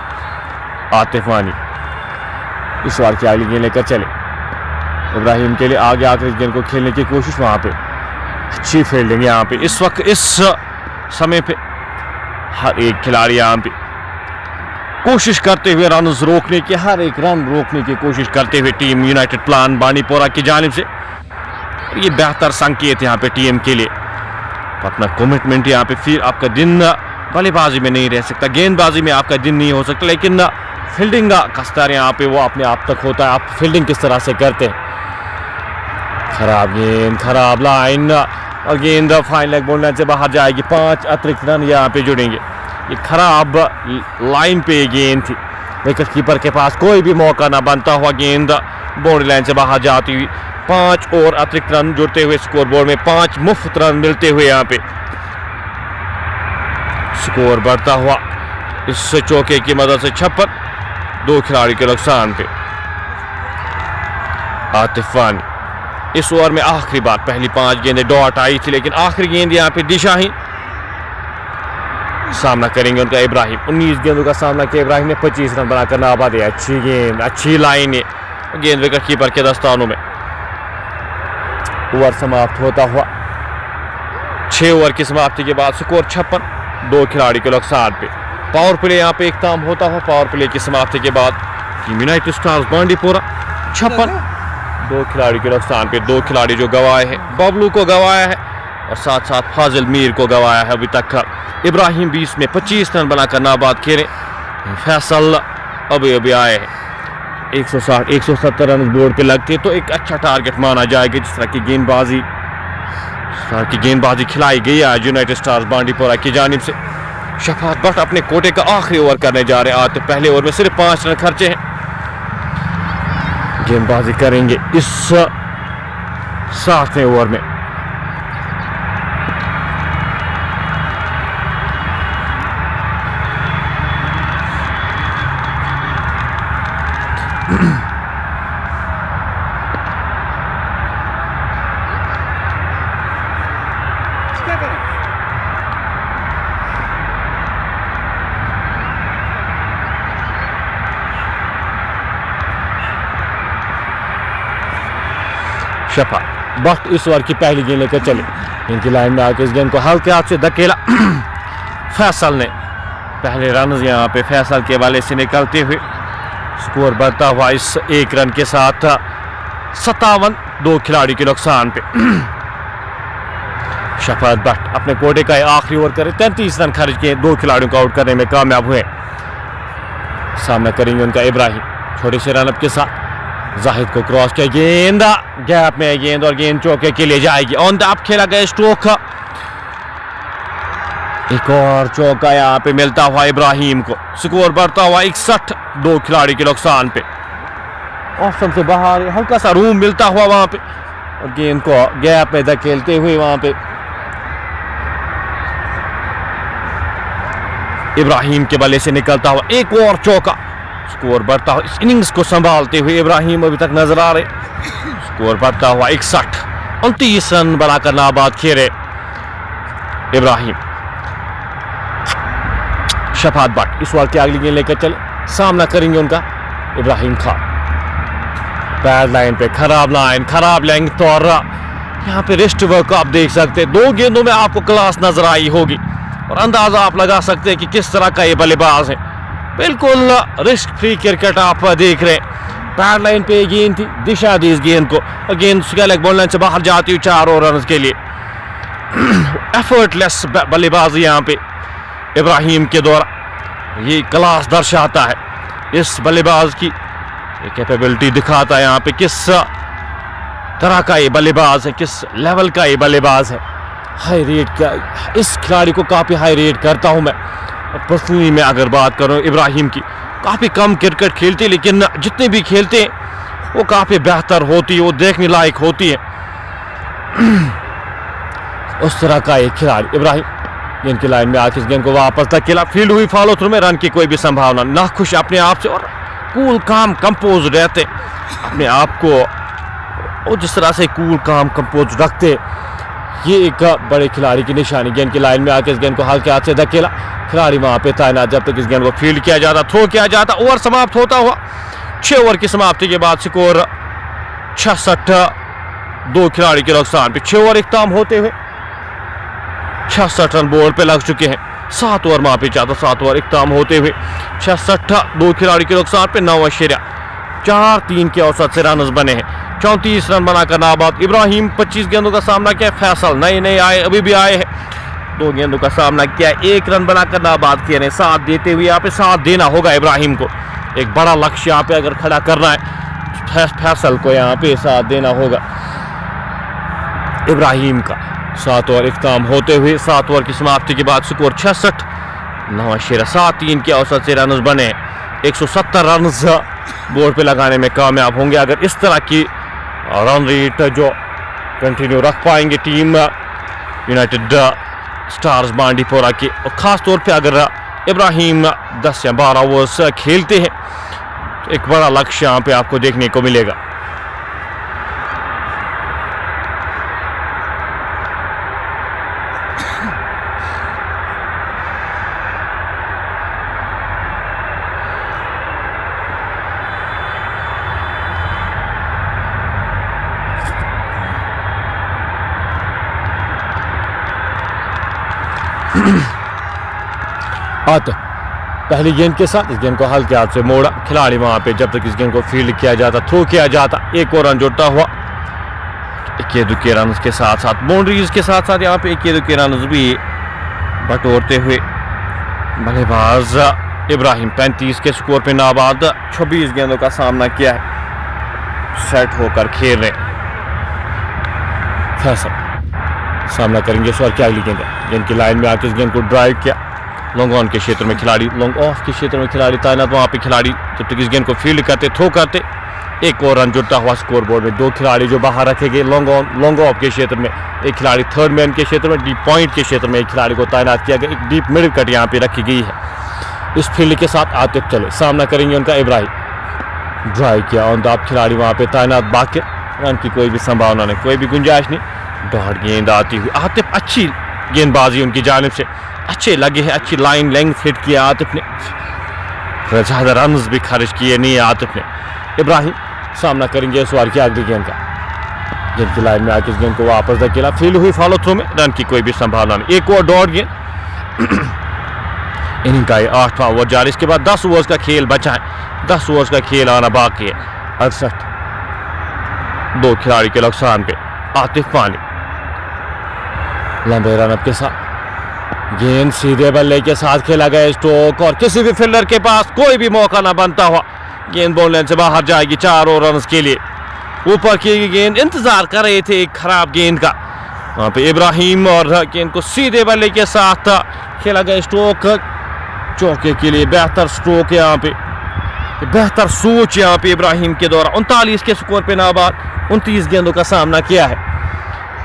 Speaker 1: आतिफ वानी इस बार की अगली गेंद लेकर चले, इब्राहिम के लिए आगे आकर इस गेंद को खेलने की कोशिश, वहां पे अच्छी फील्डिंग यहाँ पे इस वक्त इस समय पे हर एक खिलाड़ी यहाँ पे कोशिश करते हुए रन रोकने की, हर एक रन रोकने की कोशिश करते हुए टीम यूनाइटेड प्लान बांडीपोरा की जानिब से। ये बेहतर संकेत यहाँ पे टीम के लिए, अपना कमिटमेंट यहाँ पे। फिर आपका दिन बल्लेबाजी में नहीं रह सकता, गेंदबाजी में आपका दिन नहीं हो सकता, लेकिन फील्डिंग का स्तर यहाँ पे वो अपने आप तक होता है। आप फील्डिंग किस तरह से करते हैं। खराब गेंद, खराब लाइन और गेंद फाइन लेग बोलने से बाहर जाएगी। 5 अतिरिक्त रन यहाँ पे जुड़ेंगे। ये खराब लाइन पे गेंद थी, विकेट कीपर के पास कोई भी मौका ना बनता हुआ गेंद बाउंड्री लाइन से बाहर जाती हुई। 5 और अतिरिक्त रन जुड़ते हुए स्कोर बोर्ड में 5 मुफ्त रन मिलते हुए यहाँ पे स्कोर बढ़ता हुआ। इस चौके की मदद से 56, 2 खिलाड़ी के नुकसान पे। आतिफ वानी इस ओवर में आखिरी बार पहली 5 गेंदें डॉट आई थी, लेकिन आखिरी गेंद यहाँ पे दिशाहीन। सामना करेंगे उनका इब्राहिम। 19 गेंदों का सामना किया इब्राहिम ने, 25 रन बनाकर नाबाद है। अच्छी गेंद, अच्छी लाइन है, गेंद विकेट कीपर के दस्तानों में। ओवर समाप्त होता हुआ 6 ओवर की समाप्ति के बाद स्कोर 56, 2 खिलाड़ी के नुकसान पे। पावर प्ले यहाँ पे इख्तिताम होता हुआ पावर प्ले की समाप्ति के बाद टीम यूनाइटेड स्टार्स बांडीपोरा 56, 2 खिलाड़ी के नुकसान पे। 2 खिलाड़ी जो गंवाए हैं, बबलू को गंवाया है और साथ साथ फाजिल मीर को गंवाया है अभी तक। इब्राहिम 20 में 25 रन बनाकर नाबाद खेले। फैसल अभी आए हैं। 160 170 रन बोर्ड पे लगते तो एक अच्छा टारगेट माना जाएगा। जिस तरह की गेंदबाजी खिलाई गई है यूनाइटेड स्टार्स बांडीपोरा की जानिब से। शफात भट्ट अपने कोटे का आखिरी ओवर करने जा रहे हैं। आज पहले ओवर में सिर्फ 5 रन खर्चे हैं। गेंदबाजी करेंगे इस 7वें ओवर में। शफा भट्ट इस ओवर की पहली गेंद लेकर चले, इनकी लाइन में आकर इस गेंद को हल्के हाथ से धकेला। फैसल ने पहले रन यहाँ पे फैसल के वाले से निकलते हुए स्कोर बढ़ता हुआ इस 1 रन के साथ 57, 2 खिलाड़ी के नुकसान पे। शफात भट्ट अपने कोटे का आखिरी ओवर करे, 33 रन खर्च किए, 2 खिलाड़ियों को आउट करने में कामयाब हुए। सामना करेंगे उनका इब्राहिम छोटे से रनअप के साथ। जाहिद को क्रॉस किया, गेंद गैप में गेंद और गेंद चौके के लिए जाएगी। ऑन द अप खेला गया स्ट्रोक, एक और चौका यहाँ पे मिलता हुआ इब्राहिम को। स्कोर बढ़ता हुआ 61, 2 खिलाड़ी के नुकसान पे। ऑप्शन से बाहर हल्का सा रूम मिलता हुआ वहां पे और गेंद को गैप में धकेलते हुए वहां पे इब्राहिम के बल्ले से निकलता हुआ एक और चौका। स्कोर बढ़ता हुआ, इस इनिंग्स को संभालते हुए इब्राहिम अभी तक नजर आ रहे। स्कोर बढ़ता हुआ 61, 29 रन बनाकर नाबाद खेले इब्राहिम। शफात भट्ट इस ओवर की अगली गेंद लेकर चले, सामना करेंगे उनका इब्राहिम खान। बैड लाइन पे खराब लाइन, खराब लेंथ और यहाँ पे रिस्ट वर्क आप देख सकते हैं। 2 गेंदों में आपको क्लास नजर आई होगी और अंदाजा आप लगा सकते हैं कि किस तरह का ये बल्लेबाज है। बिल्कुल रिस्क फ्री क्रिकेट आप देख रहे हैं। बैड लाइन पे गेंद थी, दिशा दी इस गेंद को और गेंद उसके लेग बॉल लाइन से बाहर जाती हुई 4 और रन के लिए। एफर्टलेस बल्लेबाजी यहाँ पे इब्राहिम के द्वारा, ये क्लास दर्शाता है इस बल्लेबाज की, कैपेबिलिटी दिखाता है यहाँ पे किस तरह का ये बल्लेबाज है, किस लेवल का ये बल्लेबाज है। हाई रेट का इस खिलाड़ी को काफ़ी हाई रेट करता हूँ मैं। पर्सनली मैं अगर बात करूं इब्राहिम की, काफ़ी कम क्रिकेट खेलते लेकिन जितने भी खेलते हैं वो काफ़ी बेहतर होती है, वो देखने लायक होती है। उस तरह का एक खिलाड़ी इब्राहिम गेंद की लाइन में आके इस गेंद को वापस तक खेला, फील्ड हुई फॉलो थ्रू में, रन की कोई भी संभावना ना, खुश अपने आप से और कूल काम कंपोज रहते अपने आप को, और जिस तरह से कूल काम कंपोज रखते, ये एक बड़े खिलाड़ी की निशानी। गेंद की लाइन में आके इस गेंद को हल्के हाथ से धकेला, खिलाड़ी वहां पे तैनात जब तक इस गेंद को फील्ड किया जाता, थ्रो किया जाता। ओवर समाप्त होता हुआ 6 ओवर की समाप्ति के बाद स्कोर 66, 2 खिलाड़ी के नुकसान पे 6 ओवर इख्ताम होते हुए 66 रन बोर्ड पे लग चुके हैं। 7 ओवर माफी चाहता, 7 ओवर इख्ताम होते हुए 66, 2 खिलाड़ी के नुकसान पे 9.43 के औसत से रन बने हैं। 34 रन बनाकर नाबाद इब्राहिम 25 गेंदों का सामना किया। फैसल नए आए, अभी भी आए हैं, 2 गेंदों का सामना किया, 1 रन बनाकर नाबाद किए। साथ देते हुए यहाँ पे साथ देना होगा इब्राहिम को, एक बड़ा लक्ष्य यहाँ पे अगर खड़ा करना है फैसल को, यहाँ पे साथ देना होगा इब्राहिम का। 7 ओवर इख्ताम होते हुए 7 ओवर की समाप्ति के बाद स्कोर 66, 9.73 के औसत से रन बने। 170 रन बोर्ड पे लगाने में कामयाब होंगे अगर इस तरह की रन रेट जो कंटिन्यू रख पाएंगे टीम यूनाइटेड स्टार्स बांडीपोरा की, और ख़ास तौर पे अगर इब्राहिम 10 या 12 ओवर्स खेलते हैं तो एक बड़ा लक्ष्य यहाँ पे आपको देखने को मिलेगा। आते पहली गेंद के साथ इस गेंद को हल्के हाथ से मोड़ा, खिलाड़ी वहां पे जब तक इस गेंद को फील्ड किया जाता, थ्रो किया जाता, 1 और रन जुड़ता हुआ 21 रन के साथ साथ बाउंड्रीज के साथ साथ यहाँ पे 21 रन भी बटोरते हुए बल्लेबाज इब्राहिम 35 के स्कोर पे नाबाद 26 गेंदों का सामना किया है, सेट होकर खेल रहे। फैसल सामना करेंगे इस ओवर की अगली गेंद की लाइन में आके इस गेंद को ड्राइव किया, लॉन्ग ऑन के क्षेत्र में खिलाड़ी, लॉन्ग ऑफ के क्षेत्र में खिलाड़ी तैनात, वहां पे खिलाड़ी जब तक इस गेंद को फील्ड करते, थ्रो करते, 1 और रन जुड़ता हुआ स्कोर बोर्ड में। 2 खिलाड़ी जो बाहर रखे गए लॉन्ग ऑन लॉन्ग ऑफ के क्षेत्र में, एक खिलाड़ी थर्ड मैन के क्षेत्र में, डीप पॉइंट के क्षेत्र में एक खिलाड़ी को तैनात किया गया, एक डीप मिड कट यहाँ पे रखी गई है। इस फील्ड के साथ आतिफ चले, सामना करेंगे उनका इब्राहिम, ड्राइव किया ऑन द खिलाड़ी वहां पे तैनात, बाकी रन की कोई भी संभावना नहीं, कोई भी गुंजाइश नहीं। डॉट गेंद आती हुई आतिफ, अच्छी गेंदबाजी उनकी जानिब से, अच्छे लगे हैं, अच्छी लाइन लेंथ हिट किया आतिफ ने, ज़्यादा रन भी खर्च किए नहीं आतिफ ने। इब्राहिम सामना करेंगे इस ओवर की अगली गेंद का, गेंद की लाइन में आके इस गेंद को वापस धकेला, फील्ड हुई फॉलो थ्रू में, रन की कोई भी संभावना नहीं। 1 और डॉट गेंद इनिंग का 8वां ओवर जारी, इसके बाद 10 ओवर्स का खेल बचा है, 10 ओवर्स का खेल आना बाकी है। 68, 2 खिलाड़ी के नुकसान पे आतिफ पानी, लंबे रनअप के साथ गेंद सीधे बल्ले के साथ खेला गया स्ट्रोक, और किसी भी फील्डर के पास कोई भी मौका ना बनता हुआ गेंद बॉल लाइन से बाहर जाएगी 4 और रन के लिए। ऊपर की गेंद इंतजार कर रहे थे एक खराब गेंद का, वहां पे इब्राहिम, और गेंद को सीधे बल्ले के साथ खेला गया स्ट्रोक, चौके के लिए बेहतर स्ट्रोक यहाँ पे, बेहतर सोच यहाँ पे इब्राहिम के द्वारा। 39 के स्कोर पे नाबाद 29 गेंदों का सामना किया है,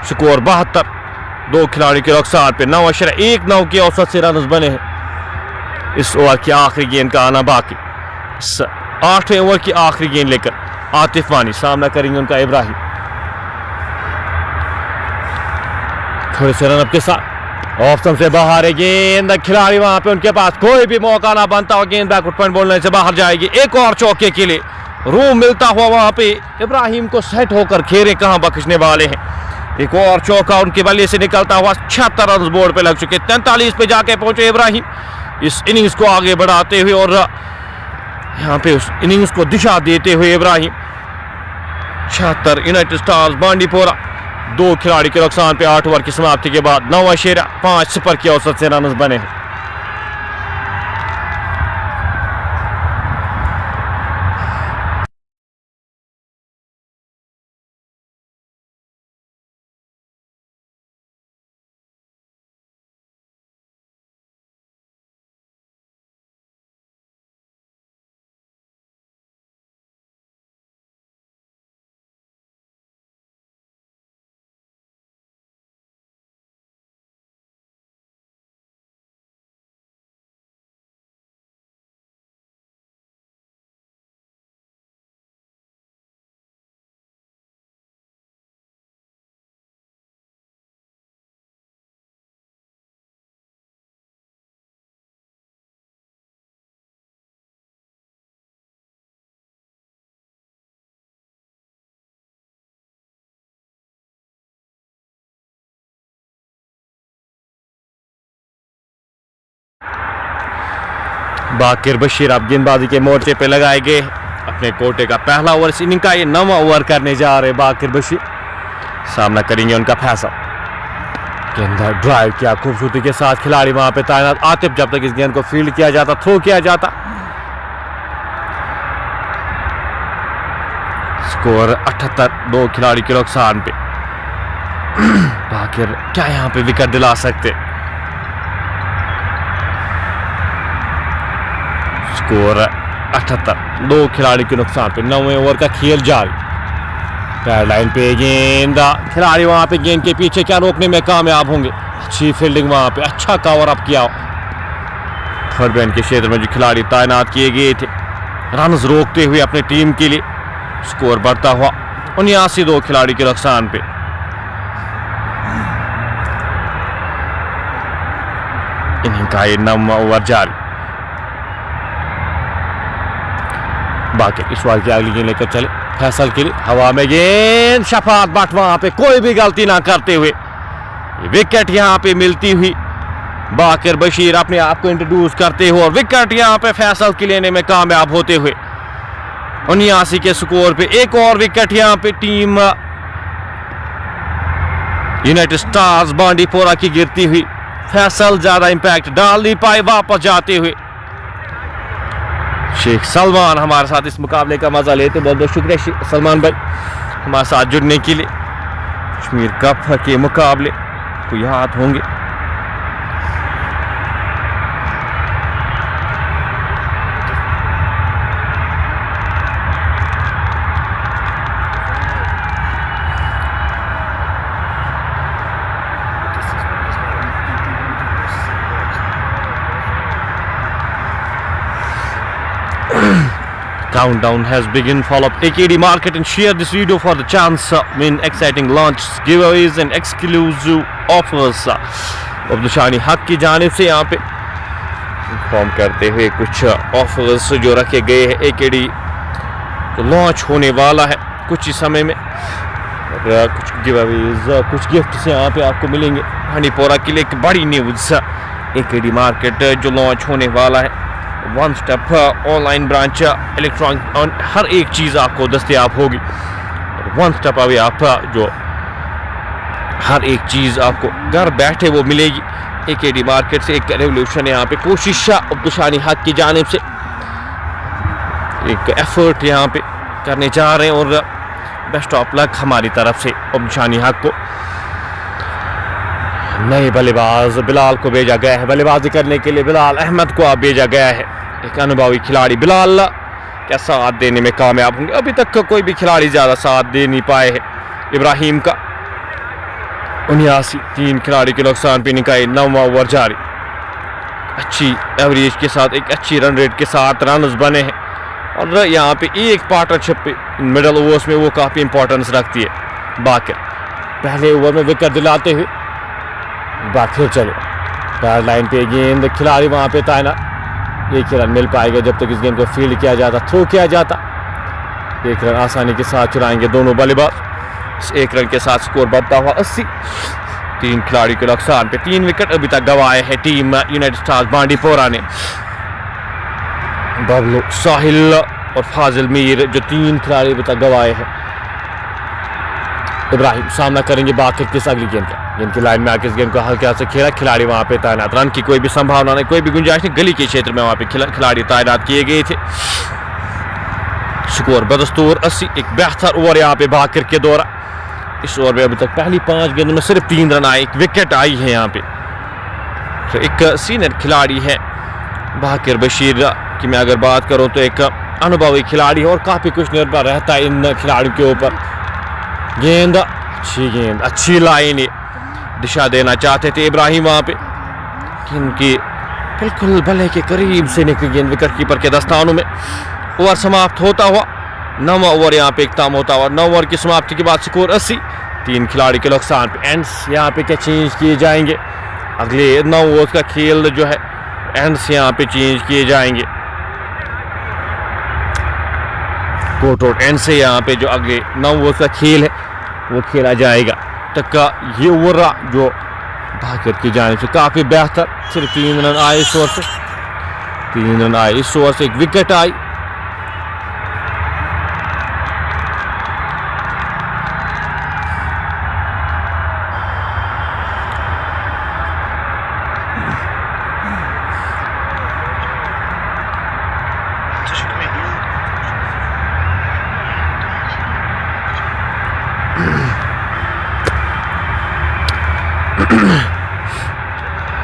Speaker 1: स्कोर 72, 2 खिलाड़ी के नुकसान पे 9.19 के औसत से रन बने हैं। इस ओवर की आखिरी गेंद का आना बाकी, 8वें ओवर की आखिरी गेंद लेकर आतिफ वानी, सामना करेंगे उनका इब्राहिम, थोड़े से रनअप के साथ ऑप्शन से बाहर है गेंद, खिलाड़ी वहां पे उनके पास कोई भी मौका ना बनता और गेंद बैकवर्ड पॉइंट बोलने से बाहर जाएगी। 1 और चौके के लिए रूम मिलता हुआ वहां पे इब्राहिम को सेट होकर खेरे कहां बख्शने वाले हैं। 1 और चौका उनके बल्ले से निकलता हुआ 76 रन बोर्ड पे लग चुके, 43 पे जाके पहुंचे इब्राहिम इस इनिंग्स को आगे बढ़ाते हुए, और यहाँ पे उस इनिंग्स को दिशा देते हुए इब्राहिम। 76 यूनाइटेड स्टार्स बांडीपोरा, 2 खिलाड़ी के नुकसान पे 8 ओवर की समाप्ति के बाद 9.5 के औसत से रन बने हैं। बाकिर बशीर अब गेंदबाजी के मोर्चे पे लगाए गए अपने कोटे का पहला ओवर इस इनिंग का ये 9वां ओवर करने जा रहे बाकिर बशीर। सामना करेंगे उनका फैसल। गेंद ड्राइव किया खूबसूरती के साथ, खिलाड़ी वहां पे तैनात आतिफ जब तक इस गेंद को फील्ड किया जाता, थ्रो किया जाता। स्कोर 78, 2 खिलाड़ी के नुकसान पे। बाकिर क्या यहां पे विकेट दिला सकते? स्कोर 78, 2 खिलाड़ी के नुकसान पे। 9वें ओवर का खेल जारी। पैड लाइन पे गेंद, खिलाड़ी वहां पे गेंद के पीछे क्या रोकने में कामयाब होंगे। अच्छी फील्डिंग वहां पे, अच्छा कवर अप किया। थर्ड बैन के क्षेत्र में जो खिलाड़ी तैनात किए गए थे रन्स रोकते हुए अपनी टीम के लिए। स्कोर बढ़ता हुआ 79, 2 खिलाड़ी के नुकसान पे। इनिंग का ये 9वां ओवर जारी। बाकी इस बार की अगली गेंद लेकर चले फैसल के लिए। हवा में गेंद, शफात बट वहां पे कोई भी गलती ना करते हुए विकेट यहां पे मिलती हुई। बाकिर बशीर अपने आप को इंट्रोड्यूस करते हुए और विकेट यहां पे फैसल के लेने में कामयाब होते हुए। 79 के स्कोर पे एक और विकेट यहां पे टीम यूनाइटेड स्टार्स बांडीपोरा की गिरती हुई। फैसल ज्यादा इंपैक्ट डाल नहीं पाए, वापस जाते हुए। शेख सलमान हमारे साथ इस मुकाबले का मजा लेते, बहुत बहुत शुक्रिया सलमान भाई हमारे साथ जुड़ने के लिए। कश्मीर कप के मुकाबले को याद होंगे। Countdown has begun. Follow up AKD Market and share this video for the chance win exciting launches, giveaways and exclusive offers. अब्दुशानी हक की जानिब से यहाँ पे इन्फॉर्म करते हुए कुछ ऑफर्स जो रखे गए हैं। AKD तो लॉन्च होने वाला है कुछ ही समय में। और कुछ गिवअवेज, कुछ गिफ्ट्स यहाँ पे आपको मिलेंगे। बांडीपोरा के लिए एक बड़ी न्यूज़, AKD मार्केट जो लॉन्च होने वाला है। 1 स्टेप ऑनलाइन ब्रांच, इलेक्ट्रॉनिक, हर एक चीज़ आपको दस्तयाब होगी। 1 स्टेप अभी आप जो हर एक चीज़ आपको घर बैठे वो मिलेगी। AKD मार्केट से एक रेवोल्यूशन यहाँ पे कोशिश अब्दुशानी हक की जानिब से एक एफर्ट यहाँ पे करने जा रहे हैं। और बेस्ट ऑफ लक हमारी तरफ से अब्दुशानी हक को। नए बल्लेबाज बिलाल को भेजा गया है बल्लेबाजी करने के लिए। बिलाल अहमद को आप भेजा गया है, एक अनुभवी खिलाड़ी। बिलाल क्या साथ देने में कामयाब होंगे? अभी तक का कोई भी खिलाड़ी ज़्यादा साथ दे नहीं पाए हैं। इब्राहिम का 79, 3 खिलाड़ी के नुकसान पे निकाय। 9वां ओवर जारी। अच्छी एवरेज के साथ, एक अच्छी रन रेट के साथ रन्स बने हैं। और यहाँ पे एक पार्टनरशिप पे मिडल ओवर्स में वो काफ़ी इंपॉर्टेंस रखती है। बाकिर पहले ओवर में विकेट दिलाते हुए बात फिर चले। पैड लाइन पे गेंद, खिलाड़ी वहां पे तैनात। 1 रन मिल पाएगा जब तक इस गेंद को फील्ड किया जाता, थ्रो किया जाता। 1 रन आसानी के साथ चुराएंगे दोनों बल्लेबाज। इस 1 रन के साथ स्कोर बढ़ता हुआ 80, 3 खिलाड़ी के नुकसान पे। 3 विकेट अभी तक गंवाए हैं टीम यूनाइटेड स्टार्स बांडीपोरा ने। बबलू, साहिल और फाजिल मीर जो 3 खिलाड़ी अभी तक गंवाए हैं। इब्राहिम सामना करेंगे बाकिर किस अगली गेंद का। गेंद की लाइन में आके इस गेंद को हल्के हाथ से खेला, खिलाड़ी वहां पे तैनात। रन की कोई भी संभावना नहीं, कोई भी गुंजाइश नहीं। गली के क्षेत्र में वहां पे खिलाड़ी तैनात किए गए थे। स्कोर बदस्तूर 80, एक बेहतर ओवर यहाँ पे बाकिर के दौरा। इस ओवर में अभी तक पहली 5 गेंदों में सिर्फ 3 रन आए, 1 विकेट आई है यहाँ पे। तो एक सीनियर खिलाड़ी है बाकिर बशीर की मैं अगर बात करूँ तो एक अनुभवी खिलाड़ी है और काफ़ी कुछ निर्भर रहता है इन खिलाड़ियों के ऊपर। गेंद, अच्छी गेंद, अच्छी लाइन दिशा देना चाहते थे इब्राहिम वहां पे, इनकी बिल्कुल बल्ले के करीब से निकली गेंद विकेट कीपर के दस्तानों में। ओवर समाप्त होता हुआ 9वां ओवर यहाँ पे इख्ताम होता हुआ। 9 ओवर की समाप्ति के बाद स्कोर 80, 3 खिलाड़ी के नुकसान पे। एंड्स यहाँ पे क्या चेंज किए जाएंगे? अगले 9 ओवर का खेल जो है एंड्स यहाँ पे चेंज किए जाएंगे। कोर्ट रोड एंड से यहाँ पे जो अगले 9 ओवर का खेल है वो खेला जाएगा। तक का ये ओवर जो बाकिर की जानिब से काफ़ी बेहतर, सिर्फ 3 रन आए इस ओवर से। 3 रन आए इस ओवर से, 1 विकेट आई।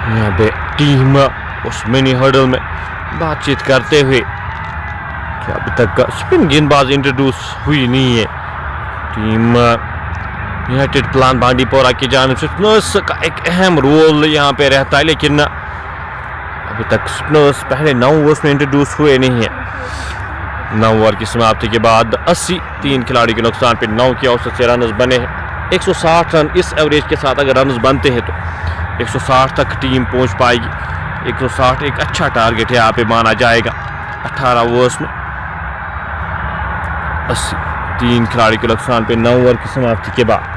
Speaker 1: यहाँ पे टीम उस मिनी हर्डल में बातचीत करते हुए कि अभी तक स्पिन गेंदबाज इंट्रोड्यूस हुई नहीं है। टीम यूनाइटेड प्लान बांडीपोरा की जानिब से स्पिनर्स का एक अहम रोल यहाँ पे रहता है, लेकिन अभी तक स्पिनर्स पहले 9 ओवर्स में इंट्रोड्यूस हुए नहीं है। 9 ओवर की समाप्ति के बाद 80, 3 खिलाड़ी के नुकसान पे 9 के औसत से रन बने हैं। 160 रन इस एवरेज के साथ अगर रन बनते हैं तो 160 तक टीम पहुंच पाएगी। 160 एक अच्छा टारगेट है यहाँ पे माना जाएगा। 18 ओवर्स में 80, 3 खिलाड़ी के नुकसान पे 9 ओवर की समाप्ति के बाद।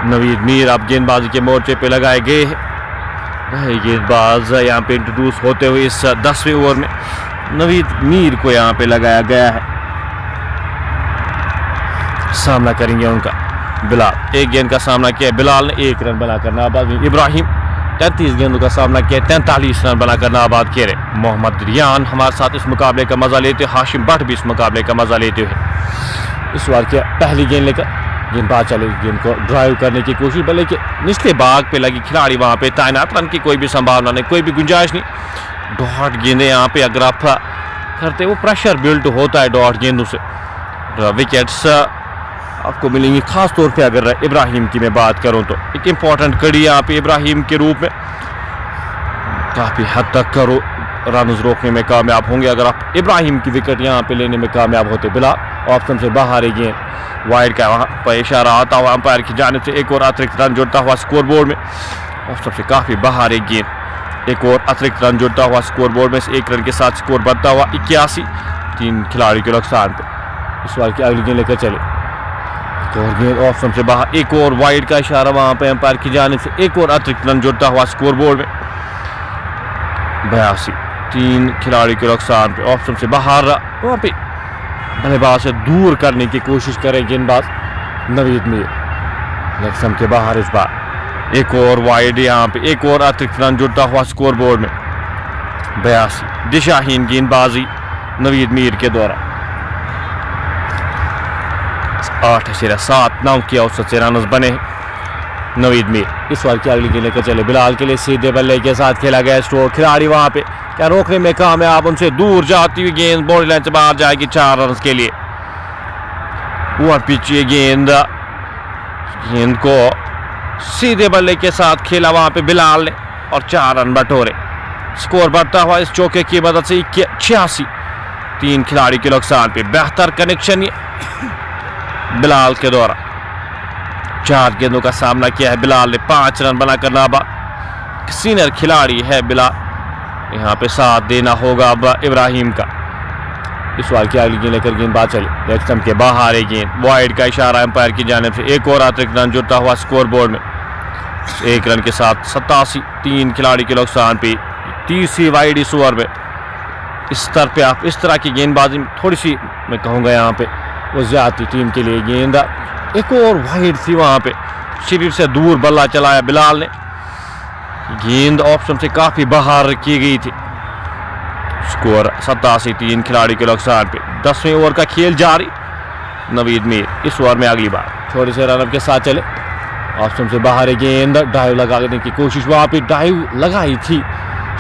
Speaker 1: नवीद मीर अब गेंदबाजी के मोर्चे पे लगाए गए हैं। गेंदबाज यहाँ पे इंट्रोड्यूस होते हुए इस 10वें ओवर में नवीद मीर को यहाँ पे लगाया गया है। सामना करेंगे उनका बिलाल। 1 गेंद का सामना किया बिलाल ने, 1 रन बनाकर नाबाद। इब्राहिम 33 गेंदों का सामना किया, 43 रन बनाकर नाबाद किए। मोहम्मद रियान हमारे साथ इस मुकाबले का मजा लेते हुए, हाशिम भट्ट भी इस मुकाबले का मजा लेते हुए इस बार क्या पहली गेंद लेकर गेंदबाज चले गेंद को ड्राइव करने की कोशिश, भले कि निचले भाग पे लगी, खिलाड़ी वहां पे तैनात, रन की कोई भी संभावना नहीं, कोई भी गुंजाइश नहीं। डॉट गेंदें यहाँ पे अगर आप करते वो प्रेशर बिल्ड होता है डॉट गेंदों से। विकेट्स आपको मिलेंगी, खास तौर पे अगर इब्राहिम की मैं बात करूं तो एक इंपॉर्टेंट कड़ी यहाँ पे इब्राहिम के रूप में काफी हद तक रन रोकने में कामयाब होंगे अगर आप इब्राहिम की विकेट यहाँ पे लेने में कामयाब होते। बिलाल ऑप्शन से बाहर है गेंद, वाइड का वहाँ पर इशारा आता हुआ अंपायर की जानिब से। एक और अतिरिक्त रन जुड़ता हुआ स्कोर बोर्ड में, ऑप्शन से काफ़ी बाहर है गेंद। एक और अतिरिक्त रन जुड़ता हुआ स्कोर बोर्ड में, 1 रन के साथ स्कोर बढ़ता हुआ 81, 3 खिलाड़ी के नुकसान पे। इस बार की अगली गेंद लेकर चले, एक और गेंद ऑप्शन से बाहर, एक और वाइड का इशारा वहाँ पर अंपायर की जानिब से। एक और अतिरिक्त रन जुड़ता हुआ स्कोर बोर्ड में, 82, 3 खिलाड़ी के नुकसान पे। ऑप्शन से बाहर वहाँ पे बल्लेबाज से दूर करने की कोशिश करे गेंदबाज नवीद मीर, लेग के बाहर। इस बार एक और वाइड यहाँ पे, एक और अतिरिक्त रन जुड़ता हुआ स्कोर बोर्ड में, 82, दिशाहीन गेंदबाजी नवीद मीर के द्वारा। 8/7, 9 की औसत से रन बने नवीद मीर। इस बार की अगली गेंद लेकर चले, बिलाल के लिए सीधे बल्ले के साथ खेला गया स्ट्रोक, खिलाड़ी वहां पे क्या रोकने में कामयाब, उनसे दूर जाती हुई गेंद बाउंड्री लाइन से बाहर जाएगी 4 रन के लिए। वो पिछे गेंद को सीधे बल्ले के साथ खेला वहां पे बिलाल ने और 4 रन बटोरे। स्कोर बढ़ता हुआ इस चौके की मदद से 86, 3 खिलाड़ी के नुकसान पे। बेहतर कनेक्शन ये बिलाल के द्वारा। 4 गेंदों का सामना किया है बिलाल ने, 5 रन बनाकर नाबाद। सीनियर खिलाड़ी है बिलाल, यहाँ पे साथ देना होगा अब इब्राहिम का। इस बार की अगली गेंद लेकर गेंदबाज चले, लेग स्टंप के बाहर है गेंद, वाइड का इशारा अंपायर की जानिब से। एक और अतिरिक्त रन जुड़ता हुआ स्कोर बोर्ड में, 1 रन के साथ 87, 3 खिलाड़ी के नुकसान पे। 30 वाइड इस ओवर में। इस स्तर पे आप इस तरह की गेंदबाजी थोड़ी सी मैं कहूँगा यहाँ पे वो ज्यादा टीम के लिए। गेंद एक और वाइड थी वहाँ पे, शरीर से दूर बल्ला चलाया बिलाल ने, गेंद ऑप्शन से काफी बाहर की गई थी। स्कोर 87, 3 खिलाड़ी के नुकसान पे। 10वें ओवर का खेल जारी, नवीद मीर इस ओवर में अगली बार थोड़े से रनअप के साथ चले, ऑप्शन से बाहर गेंद, ड्राइव लगाने की कोशिश, वहां पे ड्राइव लगाई थी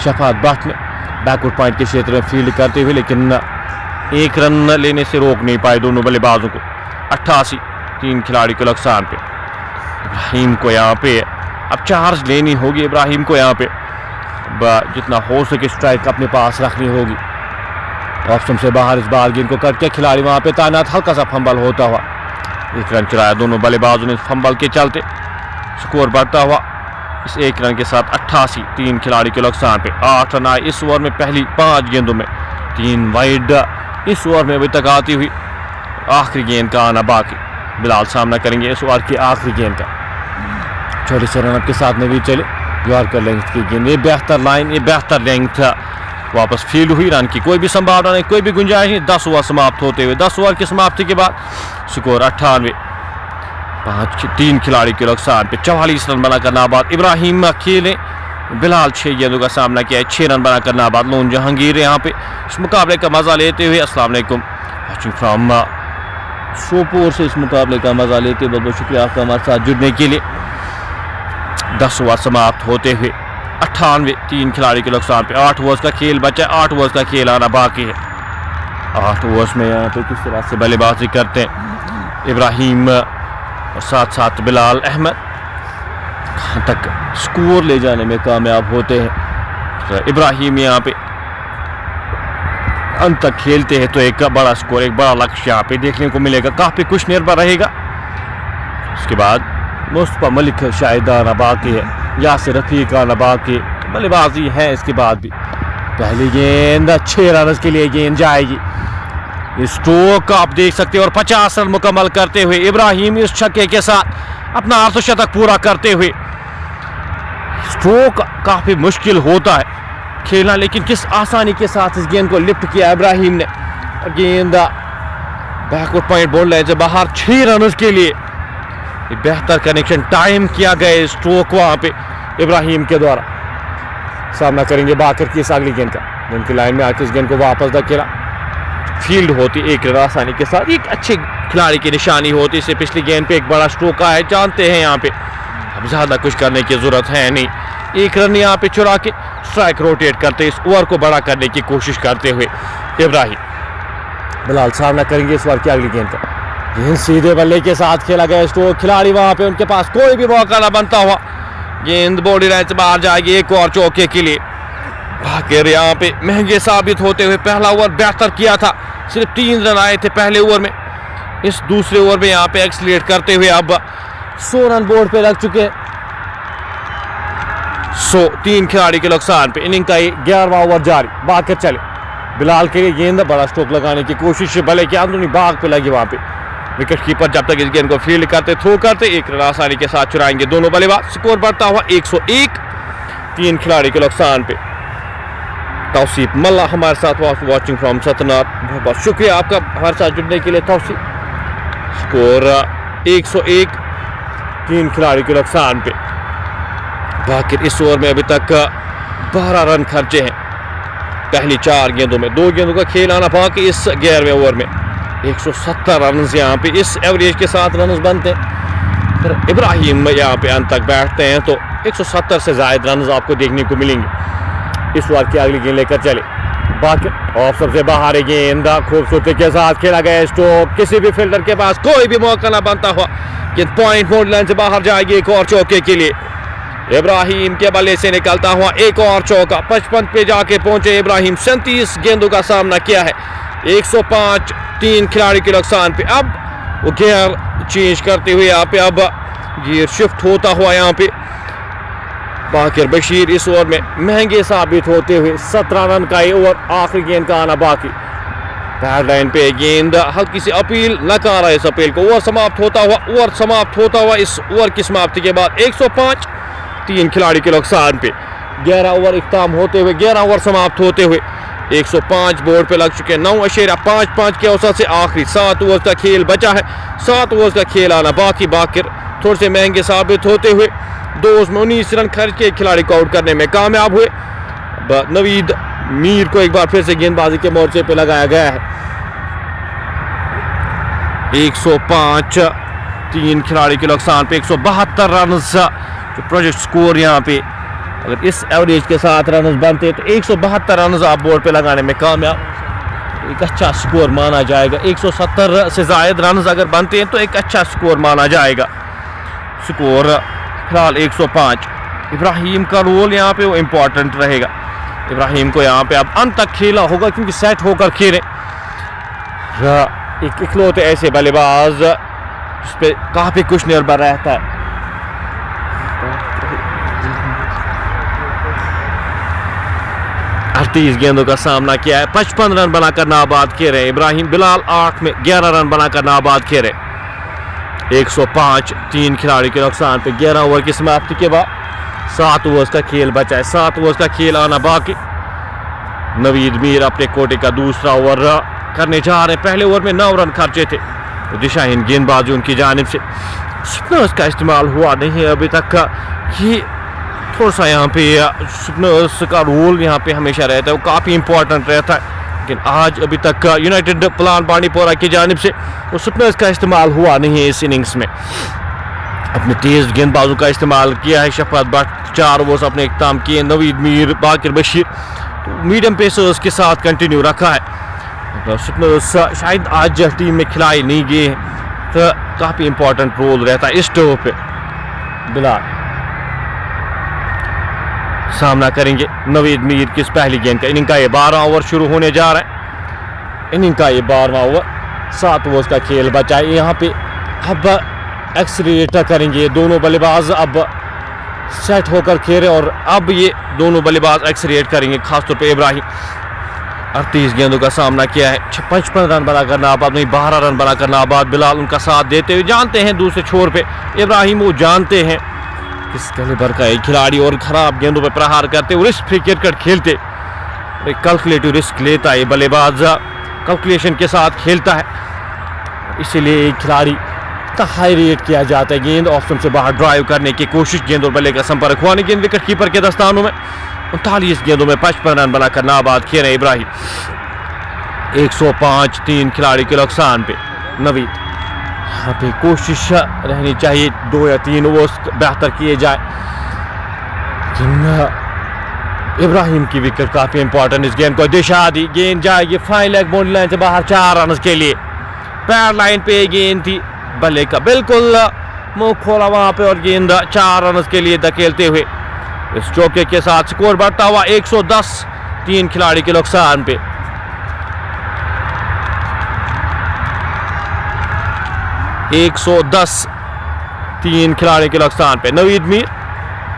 Speaker 1: शफात भट्ट ने बैकवर्ड पॉइंट के क्षेत्र में फील्ड करते हुए, लेकिन 1 रन लेने से रोक नहीं पाए दोनों बल्लेबाजों को। 88, 3 खिलाड़ी के नुकसान पे। इब्राहिम को यहाँ पे अब चार्ज लेनी होगी, इब्राहिम को यहाँ पे जितना हो सके स्ट्राइक अपने पास रखनी होगी। ऑप्शन से बाहर इस बार गेंद को करके खिलाड़ी वहां पे तैनात, हल्का सा फंबल होता हुआ एक रन चुराया दोनों बल्लेबाजों ने फंबल के चलते। स्कोर बढ़ता हुआ इस एक रन के साथ 88, 3 खिलाड़ी के नुकसान पे 8 रन आए इस ओवर में। पहली 5 गेंदों में 3 वाइड इस ओवर में अभी तक आती हुई। आखिरी गेंद का आना बाकी। बिलाल सामना करेंगे इस ओवर की आखिरी गेंद का। छोटे से रनअप के साथ नवीद चले। यॉर्कर लेंथ की गेंद, ये बेहतर लाइन, ये बेहतर लेंथ वापस फील्ड हुई। रन की कोई भी संभावना नहीं, कोई भी गुंजाइश नहीं। 10 ओवर समाप्त होते हुए 10 ओवर की समाप्ति के बाद स्कोर 98, 3 खिलाड़ी के नुकसान पे 44 रन बनाकर नाबाद। इब्राहिम खेले। बिलाल 6 गेंदों का सामना किया है, 6 रन बनाकर नाबाद। लोन जहांगीर यहाँ पे इस मुकाबले का मजा लेते हुए। अस्सलाम वालेकुम, वाचिंग फ्रॉम सोपोर से इस मुकाबले का मजा लेते हुए। बहुत बहुत शुक्रिया आपका हमारे साथ जुड़ने के लिए। 10 ओवर समाप्त होते हुए 98, 3 खिलाड़ी के नुकसान पे 8 ओवर्स का खेल बचा है। 8 ओवर्स का खेल आना बाकी है। 8 ओवर्स में यहाँ पे किस तरह से बल्लेबाजी करते हैं इब्राहिम और साथ साथ बिलाल अहमद, कहाँ तक स्कोर ले जाने में कामयाब होते हैं। इब्राहिम यहाँ पे अंत तक खेलते हैं तो एक बड़ा स्कोर, एक बड़ा लक्ष्य यहाँ पे देखने को मिलेगा। काफ़ी कुछ निर्भर रहेगा। उसके बाद मुस्तफा मलिक शायद आना बाकी है, यासिर रफीक आना बाकी। बल्लेबाजी है इसके बाद भी। पहली गेंद 6 रन के लिए गेंद जाएगी। स्ट्रोक आप देख सकते हैं और 50 रन मुकम्मल करते हुए इब्राहिम इस छक्के के साथ अपना अर्धशतक पूरा करते हुए। स्ट्रोक काफ़ी मुश्किल होता है खेलना, लेकिन किस आसानी के साथ इस गेंद को लिफ्ट किया इब्राहिम ने। गेंद बैकवर्ड पॉइंट बोल रहे हैं बाहर 6 रन के लिए। बेहतर कनेक्शन टाइम किया गया स्ट्रोक वहां पे इब्राहिम के द्वारा। सामना करेंगे बाकर की इस अगली गेंद का। उनकी लाइन में आके इस गेंद को वापस धकेला। फील्ड होती एक रन आसानी के साथ, एक अच्छे खिलाड़ी की निशानी होती। इससे पिछली गेंद पे एक बड़ा स्ट्रोक आया, जानते हैं यहाँ पे अब ज़्यादा कुछ करने की ज़रूरत है नहीं। एक रन यहाँ पे चुरा के स्ट्राइक रोटेट करते इस ओवर को बड़ा करने की कोशिश करते हुए इब्राहिम। बिलाल सामना करेंगे इस ओवर की अगली गेंद का। गेंद सीधे बल्ले के साथ खेला गया स्ट्रोक। खिलाड़ी वहां पे उनके पास कोई भी मौका ना बनता हुआ। गेंद बॉडी लाइन से बाहर जाएगी एक और चौके के लिए। भागेर यहाँ पे महंगे साबित होते हुए। पहला ओवर बेहतर किया था, सिर्फ 3 रन आए थे पहले ओवर में। इस दूसरे ओवर में यहाँ पे एक्सलेट करते हुए अब 100 रन बोर्ड पे लग चुके हैं। 3 खिलाड़ी के नुकसान पे इनिंग का 11वां ओवर जारी। भागकर चले। बिलाल के लिए गेंद बड़ा स्ट्रोक लगाने की कोशिश, भले के अंदरूनी भाग पे लगी वहां पे। विकेट कीपर जब तक इस गेंद को फील्ड करते थ्रो करते 1 रन आसानी के साथ चुराएंगे दोनों बल्लेबाज। स्कोर बढ़ता हुआ 101, 3 खिलाड़ी के नुकसान पे। तौसीफ मल्ला हमारे साथ वाचिंग फ्रॉम सतनाथ, बहुत बहुत शुक्रिया आपका हमारे साथ जुड़ने के लिए तौसीफ। स्कोर 101, 3 खिलाड़ी के नुकसान पे। बाकी इस ओवर में अभी तक 12 रन खर्चे हैं पहली 4 गेंदों में। 2 गेंदों का खेल आना बाकी इस 11वें ओवर में। 170 रन यहाँ पे इस एवरेज के साथ रन बनते हैं। फिर इब्राहिम यहाँ पे अंत तक बैठते हैं तो 170 से ज़्यादा रन आपको देखने को मिलेंगे। इस ओवर की अगली गेंद लेकर चले। बाकी ऑफ सबसे बाहर गेंद खूबसूरती के साथ खेला गया स्ट्रोक। किसी भी फील्डर के पास कोई भी मौका ना बनता हुआ गेंद पॉइंट बोर्ड लाइन से बाहर जाएगी एक और चौके के लिए। इब्राहिम के बल्ले से निकलता हुआ एक और चौका। 55 पे जाके पहुंचे इब्राहिम। 37 गेंदों का सामना किया है। 105, 3 खिलाड़ी के नुकसान पे। अब वो गियर चेंज करते हुए यहाँ पे अब गियर शिफ्ट होता हुआ यहाँ पे बाकिर बशीर इस ओवर में महंगे साबित होते हुए। 17 रन का ये ओवर, आखिरी गेंद का आना बाकी। पैड लाइन पे गेंद हल्की सी अपील, नकारा इस अपील को। ओवर समाप्त होता हुआ इस ओवर की समाप्ति के बाद 105, 3 खिलाड़ी के नुकसान पे। 11 ओवर इख्ताम होते हुए, 11 ओवर समाप्त होते हुए 105 बोर्ड पे लग चुके हैं। 9.55 के औसत से आखिरी 7 ओवर का खेल बचा है। 7 ओवर का खेल आना बाकी। बाकिर थोड़े से महंगे साबित होते हुए 2 ओवर में 19 रन खर्च के खिलाड़ी को आउट करने में कामयाब हुए। नवीद मीर को एक बार फिर से गेंदबाजी के मोर्चे पे लगाया गया है। 105, 3 खिलाड़ी के नुकसान पे 172 रन जो प्रोजेक्ट स्कोर यहाँ पे अगर इस एवरेज के साथ रन बनते तो 172 रन आप बोर्ड पे लगाने में कामयाब, एक अच्छा स्कोर माना जाएगा। 170 से ज़ायद रन अगर बनते हैं तो एक अच्छा स्कोर माना जाएगा। स्कोर फिलहाल 105। इब्राहिम का रोल यहाँ पे वो इम्पोर्टेंट रहेगा। इब्राहिम को यहाँ पे अब अंत तक खेला होगा क्योंकि सेट होकर खेले। एक इकलौते ऐसे बल्लेबाज जिस पे काफ़ी कुछ निर्भर रहता है। 38 गेंदों का सामना किया है, 55 रन बनाकर नाबाद खेले हैं इब्राहिम। बिलाल 8 में 11 रन बनाकर नाबाद खेले। 105 3 खिलाड़ी के नुकसान पे 11 ओवर की समाप्ति के बाद 7 ओवर का खेल बचा है। 7 ओवर का खेल आना बाकी। नवीद मीर अपने कोटे का दूसरा ओवर करने जा रहे हैं। पहले ओवर में 9 रन खर्चे थे। तो दिशाहीन गेंदबाजी उनकी जानिब से स्पिनर्स का इस्तेमाल हुआ नहीं है अभी तक का। ये थोड़ा सा यहाँ पे स्पिनर्स का रोल यहाँ पे हमेशा रहता है, वो काफ़ी इंपॉर्टेंट रहता है। लेकिन आज अभी तक यूनाइटेड प्लान बांडीपोरा की जानिब से वो स्पिनर्स का इस्तेमाल हुआ नहीं है इस इनिंग्स में। अपने तेज़ गेंदबाजों का इस्तेमाल किया है। शफकत भट्ट 4 ओवर्स अपने इख्ताम किए। नवीद मीर, बाकिर बशीर तो मीडियम पेसर्स के साथ कंटिन्यू रखा है। स्पिनर्स शायद आज टीम में खिलाए नहीं गए तो काफ़ी इंपॉर्टेंट रोल रहता है इस टोर पे। बिलाल सामना करेंगे नवीद मीर की इस पहली गेंद का। इनिंग का ये 12वां ओवर शुरू होने जा रहा है। इनिंग का ये 12वां ओवर, 7 ओवर का खेल बचा है। यहाँ पे अब एक्सलेटर करेंगे दोनों बल्लेबाज, अब सेट होकर खेले और अब ये दोनों बल्लेबाज एक्सलेट करेंगे। खासतौर पे इब्राहिम 38 गेंदों का सामना किया है, 55 रन बनाकर नाबाद, नहीं 12 रन बनाकर नाबाद। बिलाल उनका साथ देते हुए जानते हैं दूसरे छोर पे इब्राहिम वो जानते हैं किस कैलिबर का एक खिलाड़ी और खराब गेंदों पर प्रहार करते हुए रिस्क फ्री क्रिकेट खेलते, कैलकुलेटिव रिस्क लेता है बल्लेबाज, कैलकुलेशन के साथ खेलता है। इसीलिए एक खिलाड़ी हाई रेट किया जाता है। गेंद ऑफ स्टंप से बाहर ड्राइव करने की कोशिश, गेंद और बल्ले का संपर्क हुआ नहीं। गेंद विकेट कीपर के दस्तानों में 39 गेंदों में 55 रन बनाकर नाबाद खेले इब्राहिम। 105 3 खिलाड़ी के नुकसान पे नवीद। यहाँ पे कोशिश रहनी चाहिए 2 या 3 ओवर्स बेहतर किए जाए। इब्राहिम की विकेट काफी इंपॉर्टेंट इस गेंद को दिशा दी। गेंद जाएगी फाइन लेग बाउंड्री लाइन से बाहर 4 रन के लिए। पैर लाइन पे गेंद थी, बल्ले का बिल्कुल मुंह खोला वहां पे और गेंद 4 रन के लिए धकेलते हुए इस चौके के साथ स्कोर बढ़ता हुआ 110 3 खिलाड़ी के नुकसान पे। (110) 3 खिलाड़ी के नुकसान पे नवीद मीर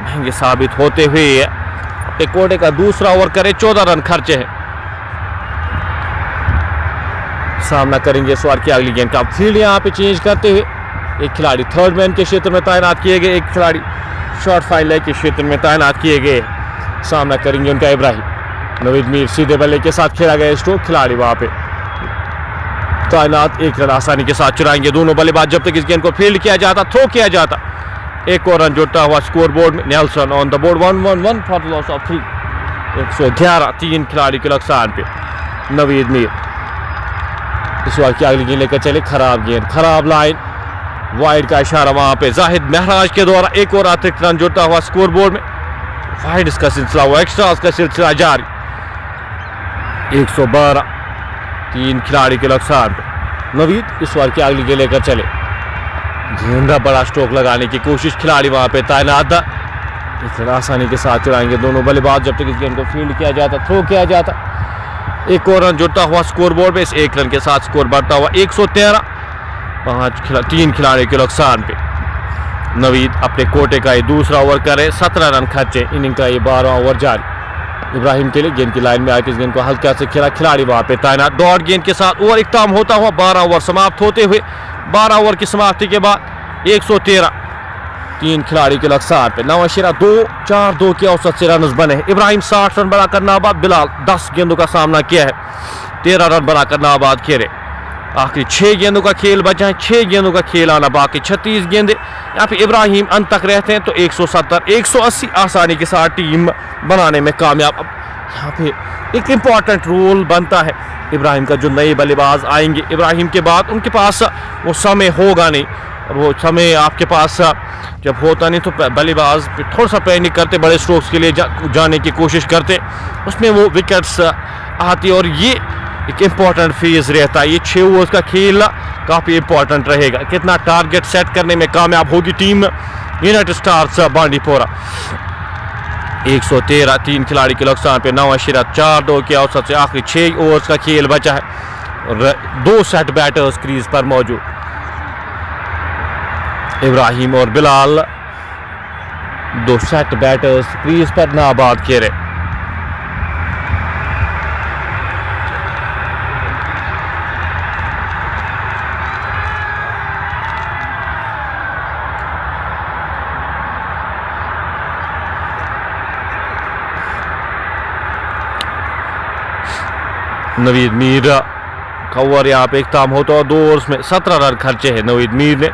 Speaker 1: महंगे साबित होते हुए अपने कोटे का दूसरा ओवर करे। 14 रन खर्चे हैं। सामना करेंगे इस ओवर की अगली गेंद का। फील्ड यहाँ पे चेंज करते हुए एक खिलाड़ी थर्ड मैन के क्षेत्र में तैनात किए गए, एक खिलाड़ी शॉर्ट फाइन लेग के क्षेत्र में तैनात किए गए। सामना करेंगे उनका इब्राहिम। नवीद मीर सीधे बल्ले के साथ खेला गया स्ट्रोक, खिलाड़ी वहां पे तैनात। 1 रन आसानी के साथ चुराएंगे दोनों बल्लेबाज जब तक इस गेंद को फील्ड किया जाता, थ्रो किया जाता। एक और रन जुड़ता हुआ स्कोर बोर्ड में। Nelson on the board 1-1-1 for the loss of 3। 111 3 खिलाड़ी के नुकसान पे नवीद मीर। इस ओवर की अगली गेंद लेकर चले, खराब गेंद, खराब लाइन, वाइड का इशारा वहां पे। जाहिद महराज के द्वारा एक और अतिरिक्त रन जुड़ता हुआ स्कोर बोर्ड में। वाइड का सिलसिला हुआ, एक्स्ट्रास का सिलसिला जारी। 112 3 खिलाड़ी के नुकसान पे नवीद इस ओवर की अगली गेंद लेकर चले। गेंदा बड़ा स्ट्रोक लगाने की कोशिश, खिलाड़ी वहां पे तैनात। एक रन आसानी के साथ चुराएंगे दोनों बल्लेबाज जब तक इस गेंद को फील्ड किया जाता, थ्रो किया जाता। एक और रन जुड़ता हुआ स्कोर बोर्ड पे। इस 1 रन के साथ स्कोर बढ़ता हुआ 113 3 खिलाड़ी के नुकसान पे नवीद अपने कोटे का ये दूसरा ओवर करे। 17 रन खर्चे। इनिंग का ये 12वां ओवर जारी। इब्राहिम के लिए गेंद की लाइन में आके इस गेंद को हल्का से खेला, खिलाड़ी वहां पे तैनात। डॉट गेंद के साथ ओवर इख्ताम होता हुआ 12 ओवर समाप्त होते हुए 12 ओवर की समाप्ति के बाद 113 3 खिलाड़ी के नुकसान पे नवाशिरा 2-4-2 के औसत से रन बने। इब्राहिम 60 रन बनाकर नाबाद। बिलाल 10 गेंदों का सामना किया है, 13 रन बनाकर नाबाद खेले। आखिरी 6 गेंदों का खेल बचा है, 6 गेंदों का खेल आना बाकी। 36 गेंदे यहाँ पे इब्राहिम अंत तक रहते हैं तो 170-180 आसानी के साथ टीम बनाने में कामयाब। अब यहाँ पे एक इम्पॉर्टेंट रोल बनता है इब्राहिम का। जो नए बल्लेबाज आएंगे इब्राहिम के बाद, उनके पास वो समय होगा नहीं, और वो समय आपके पास जब होता नहीं तो बल्लेबाज थोड़ा सा पैनिक करते, बड़े स्ट्रोक्स के लिए जाने की कोशिश करते, उसमें वो विकेट्स आती। और ये एक इम्पॉर्टेंट फेज रहता है। ये 6 ओवर्स का खेल काफ़ी इम्पॉर्टेंट रहेगा। कितना टारगेट सेट करने में कामयाब होगी टीम यूनाइटेड स्टार्स बांडीपोरा। 113 3 खिलाड़ी के नुकसान पे नवाशिरा 4-2 के औसत से आखिरी 6 ओवर्स का खेल बचा है और 2 सेट बैटर्स क्रीज पर मौजूद। इब्राहिम और बिलाल दो सेट बैटर्स क्रीज पर नाबाद खेले। नवीद मीर का ओवर यहाँ पे इख्ताम होता है। 2 ओवर्स में 17 रन खर्चे हैं नवीद मीर ने।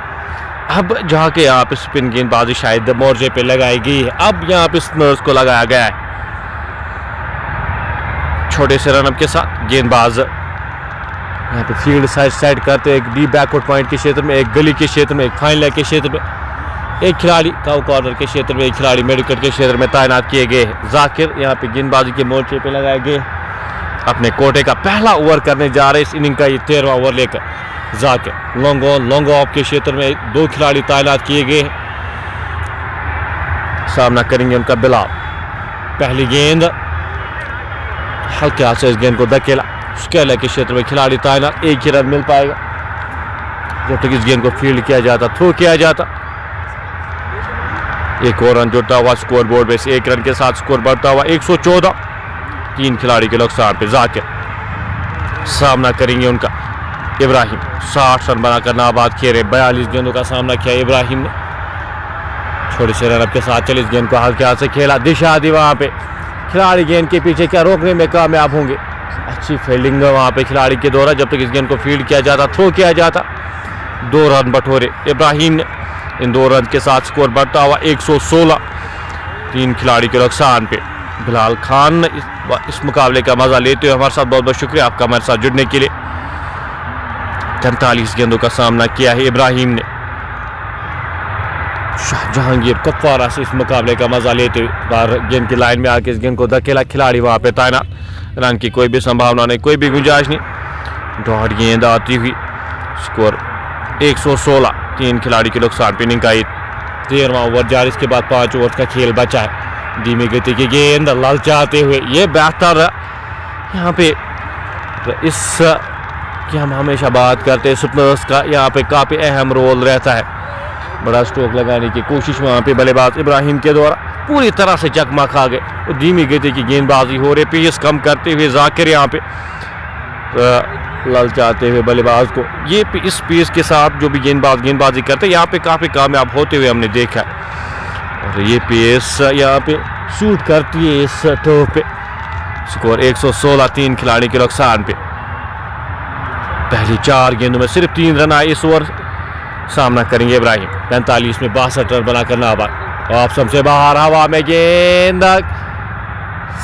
Speaker 1: अब जहाँ के यहाँ पे स्पिन गेंदबाजी शायद मोर्चे पे लगाई गई है, अब यहाँ पे स्पिनर्स को लगाया गया है। छोटे से रनअप के साथ गेंदबाज यहाँ पे फील्ड साइड करते हैं, एक डीप बैकवर्ड पॉइंट के क्षेत्र में, एक गली के क्षेत्र में, एक फाइन लेग के क्षेत्र में, एक खिलाड़ी काउ कॉर्नर के क्षेत्र में, एक खिलाड़ी मेडिकट के क्षेत्र में तैनात किए गए। जाकिर यहाँ पे गेंदबाजी के मोर्चे पे लगाए गए। अपने कोटे का पहला ओवर करने जा रहे इस इनिंग का ये 13वां ओवर लेकर। Zakir long on long off के क्षेत्र में 2 खिलाड़ी तैनात किए गए। सामना करेंगे उनका बिलाल। पहली गेंद हल्के हाथ से इस गेंद को धकेला। स्केलर के क्षेत्र में खिलाड़ी तैनात, एक ही रन मिल पाएगा जब तक इस गेंद को फील्ड किया जाता, थ्रो किया जाता। एक और रन जुड़ता हुआ स्कोर बोर्ड में से 1 रन के साथ स्कोर बढ़ता हुआ 114। 3 खिलाड़ी के नुकसान पे जाकिर। सामना करेंगे उनका इब्राहिम। 60 रन बनाकर नाबाद खेले। 42 गेंदों का सामना किया इब्राहिम ने। छोटे से रनअप के साथ चले, इस गेंद को हल्के हाथ से खेला। दिशा दी वहां पे, खिलाड़ी गेंद के पीछे क्या रोकने में कामयाब होंगे। अच्छी फील्डिंग है वहां पे खिलाड़ी के द्वारा जब तक इस गेंद को फील्ड किया जाता, थ्रो किया जाता। 2 रन बटोरे इब्राहिम ने। इन 2 रन के साथ स्कोर बढ़ता हुआ 116। 3 खिलाड़ी के नुकसान पे। बिलाल खान इस मुकाबले का मजा लेते हुए हमारे साथ बहुत बहुत शुक्रिया आपका हमारे साथ जुड़ने के लिए। 43 गेंदों का सामना किया है इब्राहिम ने। जहांगीर कुपवारा से इस मुकाबले का मजा लेते हुए बाहर गेंद की लाइन में आके इस गेंद को धकेला। खिलाड़ी वहां पे तैनात। रन की कोई भी संभावना नहीं, कोई भी गुंजाइश नहीं। डॉट गेंद आती हुई स्कोर 116। 3 खिलाड़ी के नुकसान पे। इनिंग का 13वां ओवर जारी। इसके बाद 5 ओवर का खेल बचा है। धीमी गति की गेंद ललचाते हुए ये बेहतर यहाँ पे इस कि हम हमेशा बात करते हैं स्पिनर्स का यहाँ पे काफ़ी अहम रोल रहता है। बड़ा स्ट्रोक लगाने की कोशिश वहाँ पे बल्लेबाज इब्राहिम के द्वारा पूरी तरह से चकमा खा गए। और धीमी गति की गेंदबाजी हो रही, पेस कम करते हुए जाकिर यहाँ पे ललचाते हुए बल्लेबाज को ये इस पेस के साथ जो भी गेंदबाजी करते हैं यहाँ पे काफ़ी कामयाब होते हुए हमने देखा है। और ये पेस यहाँ पे शूट करती है इस टॉप पे। स्कोर 116। 3 खिलाड़ी के नुकसान पे। पहली 4 गेंदों में सिर्फ 3 रन आए इस ओवर। सामना करेंगे इब्राहिम। 45 में 62 रन बनाकर नाबाद। ऑप्शन से बाहर हवा में गेंद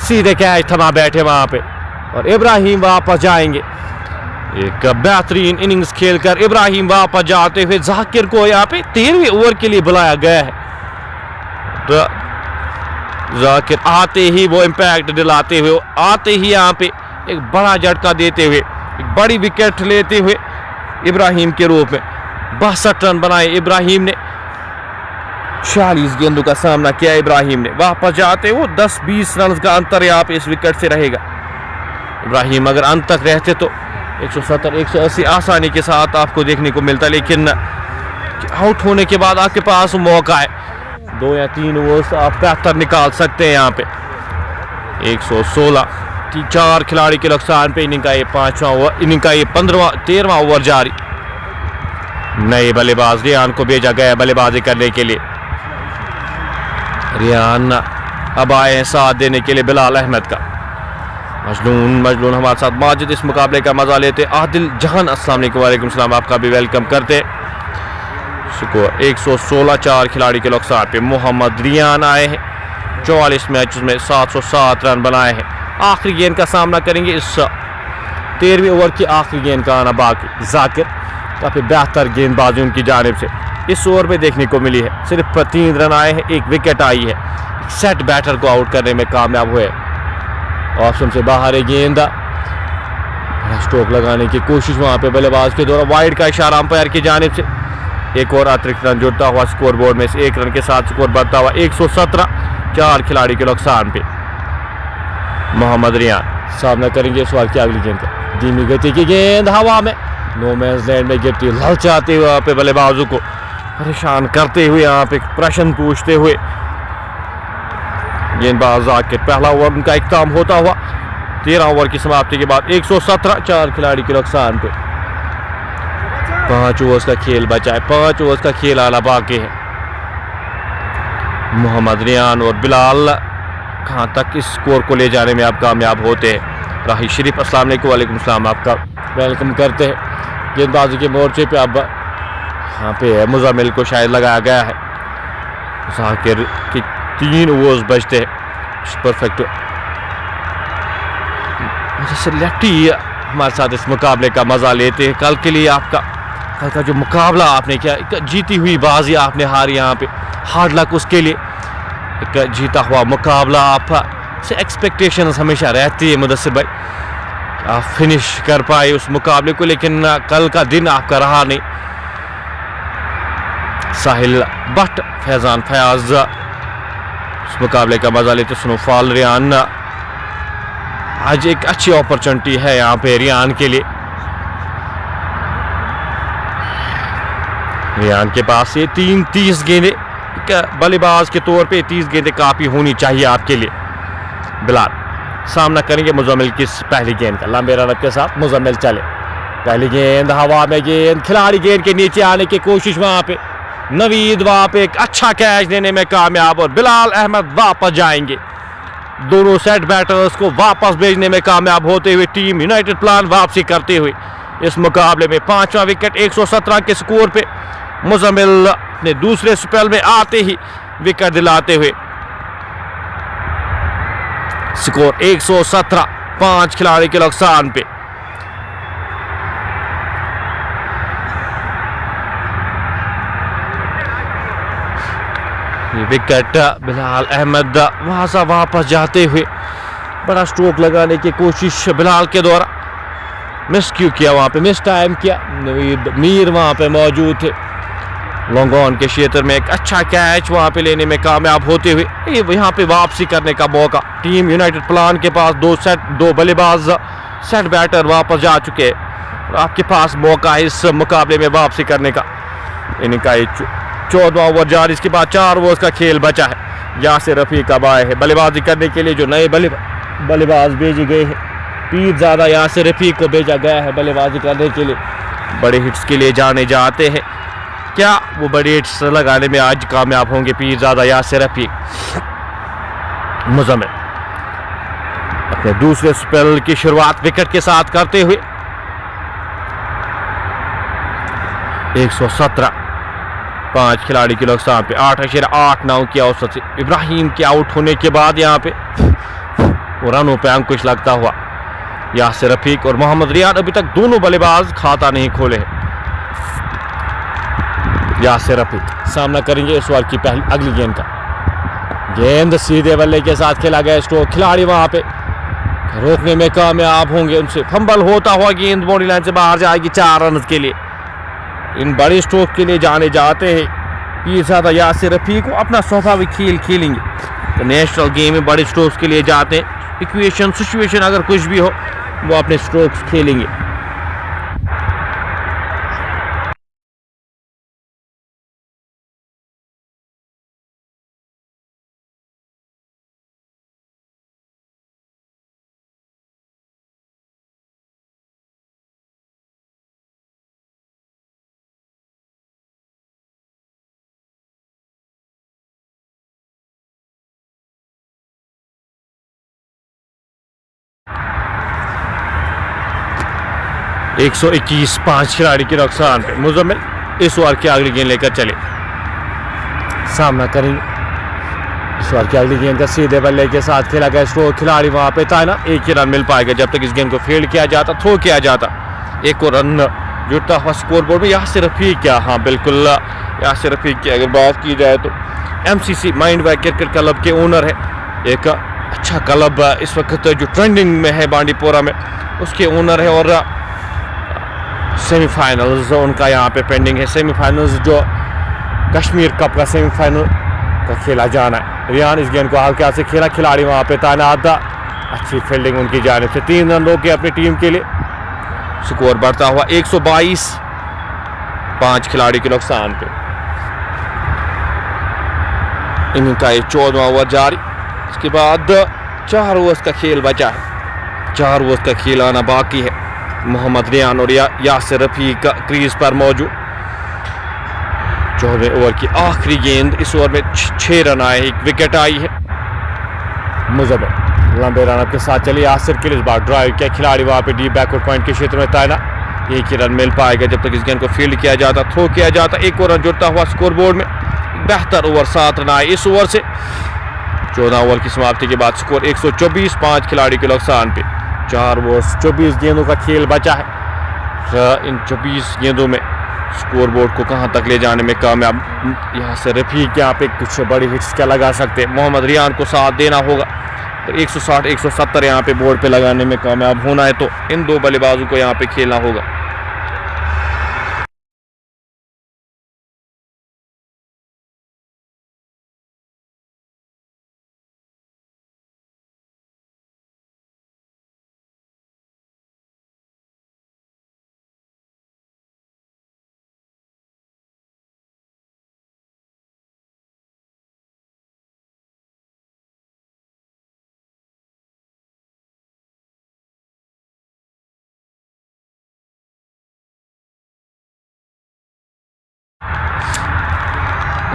Speaker 1: सीधे कैच थमा बैठे वहां पे और इब्राहिम वापस जाएंगे। एक बेहतरीन इनिंग्स खेलकर इब्राहिम वापस जाते हुए जाकिर को यहाँ पे 13वें ओवर के लिए बुलाया गया है। तो जाकिर आते ही वो इम्पैक्ट दिलाते हुए, आते ही यहाँ पे एक बड़ा झटका देते हुए, एक बड़ी विकेट लेते हुए इब्राहिम के रूप में 62 रन बनाए इब्राहिम ने। 46 गेंदों का सामना किया इब्राहिम ने। वापस जाते हुए 10-20 रन का अंतर यहाँ पे इस विकेट से रहेगा। इब्राहिम अगर अंत तक रहते तो 170-180 आसानी के साथ आपको देखने को मिलता, लेकिन आउट होने के बाद आपके पास मौका है 2 या 3 ओवर आप बेहतर निकाल सकते हैं यहाँ पे। 116। 4 खिलाड़ी के नुकसान पे इनिंग का ये 5वां ओवर, इनिंग का ये 13वां ओवर जारी। नए बल्लेबाज रियान को भेजा गया बल्लेबाजी करने के लिए। रियान अब आए हैं साथ देने के लिए बिलाल अहमद का। मजलून हमारे साथ मौजूद इस मुकाबले का मजा लेते। आदिल जहान अस्सलाम वालेकुम सलाम, आपका भी वेलकम करते। स्कोर 116। 4 खिलाड़ी के नुकसान पे मोहम्मद रियान आए हैं। 44 मैचेस में 707 रन बनाए हैं। आखिरी गेंद का सामना करेंगे। इस 13वें ओवर की आखिरी गेंद का आना बाकी। जाकिर काफ़ी बेहतर गेंदबाजी उनकी जानिब से इस ओवर में देखने को मिली है। सिर्फ 3 रन आए हैं, 1 विकेट आई है। सेट बैटर को आउट करने में कामयाब हुए। ऑप्शन से बाहर है गेंद, स्ट्रोक लगाने की कोशिश वहां पे बल्लेबाज के द्वारा। वाइड का इशारा अंपायर की जानिब से। एक और अतिरिक्त रन जुड़ता हुआ स्कोर बोर्ड में से 1 रन के साथ स्कोर बढ़ता हुआ 117। 4 खिलाड़ी के नुकसान पे मोहम्मद रियान सामना करेंगे इस बार की अगली गेंद का। धीमी गति की गेंद हवा में नो मैंस लैंड में गिरती, ललचाते हुए वहां पे बल्लेबाजों को परेशान करते हुए यहाँ पे प्रश्न पूछते हुए गेंदबाज जाकिर। पहला ओवर उनका इख्ताम होता हुआ 13 ओवर की समाप्ति के बाद 117, 4 खिलाड़ी के नुकसान पे। 5 ओवर्स का खेल बचा है, 5 ओवर्स का खेल आना बाकी है। मोहम्मद रियान और बिलाल कहां तक इस स्कोर को ले जाने में आप कामयाब होते हैं। राही शरीफ अस्सलाम वालेकुम। वालेकुम सलाम, आपका वेलकम करते हैं। गेंदबाजी के मोर्चे पे अब यहाँ पे मुजामिल को शायद लगाया गया है। जाकिर की 3 ओवर्स बचते हैं। परफेक्ट जैसे लेफ्टी हमारे साथ इस मुकाबले का मजा लेते हैं। कल के लिए आपका कल का जो मुकाबला आपने किया, एक जीती हुई बाजी आपने हारी, यहाँ पे हार्ड लक उसके लिए। एक जीता हुआ मुकाबला आप से एक्सपेक्टेशंस हमेशा रहती है मुदस्सिर भाई, आप फिनिश कर पाए उस मुकाबले को, लेकिन कल का दिन आपका रहा नहीं। साहिल भट्ट, फैजान फयाज उस मुकाबले का मजा लेते। स्नोफॉल रियान, आज एक अच्छी अपॉर्चुनिटी है यहाँ पे रियान के लिए। रियान के पास ये 30 गेंदें, बल्लेबाज के तौर पे 30 गेंदें काफ़ी होनी चाहिए आपके लिए। बिलाल सामना करेंगे मुजम्मिल की पहली गेंद का। लंबे रन के साथ मुजम्मिल चले। पहली गेंद हवा में, गेंद खिलाड़ी गेंद के नीचे आने की कोशिश, वहाँ पे नवीद वहाँ पे एक अच्छा कैच देने में कामयाब और बिलाल अहमद वापस जाएंगे। दोनों सेट बैटर्स को वापस भेजने में कामयाब होते हुए टीम यूनाइटेड प्लान वापसी करते हुए इस मुकाबले में 5वां विकेट 117 के स्कोर पे मुजम्मिल अपने दूसरे स्पेल में आते ही विकेट दिलाते हुए स्कोर 117, 5 खिलाड़ी के नुकसान पे। ये विकेट बिलाल अहमद वहां से वापस जाते हुए बड़ा स्ट्रोक लगाने की कोशिश बिलाल के द्वारा मिस क्यों किया, वहां पे मिस टाइम किया। नवीद मीर वहां पे मौजूद थे। लॉन्ग ऑन के क्षेत्र में एक अच्छा कैच वहां पे लेने में कामयाब होते हुए यहाँ पे वापसी करने का मौका। टीम यूनाइटेड प्लान के पास 2 बल्लेबाज सेट बैटर वापस जा चुके हैं। आपके पास मौका है इस मुकाबले में वापसी करने का। इनका 14वां ओवर जारी, इसके बाद 4 ओवर का खेल बचा है। यासिर रफीक अब आए हैं बल्लेबाजी करने के लिए। जो नए बल्लेबाज भेजे गए हैं, पीरजादा यासिर रफीक को भेजा गया है बल्लेबाजी करने के लिए। बड़े हिट्स के लिए जाने जाते हैं, क्या वो बड़े हिट्स लगाने में आज कामयाब होंगे पीरजादा यासिर रफीक? मुजम्मिल अपने दूसरे स्पेल की शुरुआत विकेट के साथ करते हुए 117, 5 खिलाड़ी के नुकसान पे। 8.89 की औसत से इब्राहिम के आउट होने के बाद यहाँ पे रनों पे अंकुश लगता हुआ यासिर रफीक और मोहम्मद रियान अभी तक दोनों बल्लेबाज खाता नहीं खोले हैं। यासिर रफीक सामना करेंगे इस ओवर की पहली अगली गेंद का। गेंद सीधे बल्ले के साथ खेला गया स्ट्रोक, खिलाड़ी वहां पे रोकने में कामयाब होंगे। उनसे फंबल होता हुआ गेंद बाउंड्री लाइन से बाहर जाएगी 4 रन के लिए। इन बड़े स्ट्रोक के लिए जाने जाते हैं पीरजादा यासिर रफीक को अपना स्वाभाविक खेल खेलेंगे। तो नेशनल गेम में बड़े स्ट्रोक्स के लिए जाते हैं। इक्वेशन सिचुएशन अगर कुछ भी हो वो अपने स्ट्रोक्स खेलेंगे। एक 121, 5 खिलाड़ी के नुकसान पे मुजम्मिल इस ओवर की अगली गेंद लेकर चले। सामना करेंगे इस ओवर की अगली गेंद का सीधे बल्ले के साथ खेला गया स्ट्रोक, खिलाड़ी वहां पे था ना, 1 ही रन मिल पाएगा जब तक इस गेंद को फील्ड किया जाता, थ्रो किया जाता। 1 और रन जुड़ता हुआ स्कोर बोर्ड में। यासिर रफीक क्या, हाँ बिल्कुल यासिर रफीक की अगर बात की जाए तो MCC mind bye cricket club के ओनर है। एक अच्छा क्लब इस वक्त जो ट्रेंडिंग में है बांडीपोरा में, उसके ओनर है। और सेमीफाइनल्स उनका यहाँ पे पेंडिंग है। सेमीफाइनल्स जो कश्मीर कप का सेमीफाइनल का खेला जाना है। रियान इस गेंद को हल्के हाथ से खेला, खिलाड़ी वहाँ पे तैनात था। अच्छी फील्डिंग उनकी जानिब से। 3 रन रोके अपनी टीम के लिए। स्कोर बढ़ता हुआ 122, 5 खिलाड़ी के नुकसान पे। इनिंग का ये 14वां ओवर जारी। इसके बाद 4 ओवर्स का खेल बचा है, 4 ओवर्स का खेल आना बाकी है। मोहम्मद रियान और यासिर रफीक क्रीज पर मौजूद। 14वें ओवर की आखिरी गेंद। इस ओवर में 6 रन आए, 1 विकेट आई है। मुजब्बर लंबे रन के साथ चलिए यासिर के लिए इस बार ड्राइव किया खिलाड़ी वहां पे डीप बैकवर्ड पॉइंट के क्षेत्र में तैनात। एक ही रन मिल पाएगा जब तक इस गेंद को फील्ड किया जाता, थ्रो किया जाता। एक और रन जुड़ता हुआ स्कोर बोर्ड में। बेहतर ओवर, 7 रन आए इस ओवर से। 14 ओवर की समाप्ति के बाद स्कोर 124, 5 खिलाड़ी के नुकसान पे। 4 ओवर 24 गेंदों का खेल बचा है। इन 24 गेंदों में स्कोर बोर्ड को कहां तक ले जाने में कामयाब यहाँ से रफीक यहाँ पे कुछ बड़ी हिट्स क्या लगा सकते हैं। मोहम्मद रियान को साथ देना होगा, तो 160 170 यहाँ पे बोर्ड पे लगाने में कामयाब होना है तो इन 2 बल्लेबाजों को यहाँ पे खेलना होगा।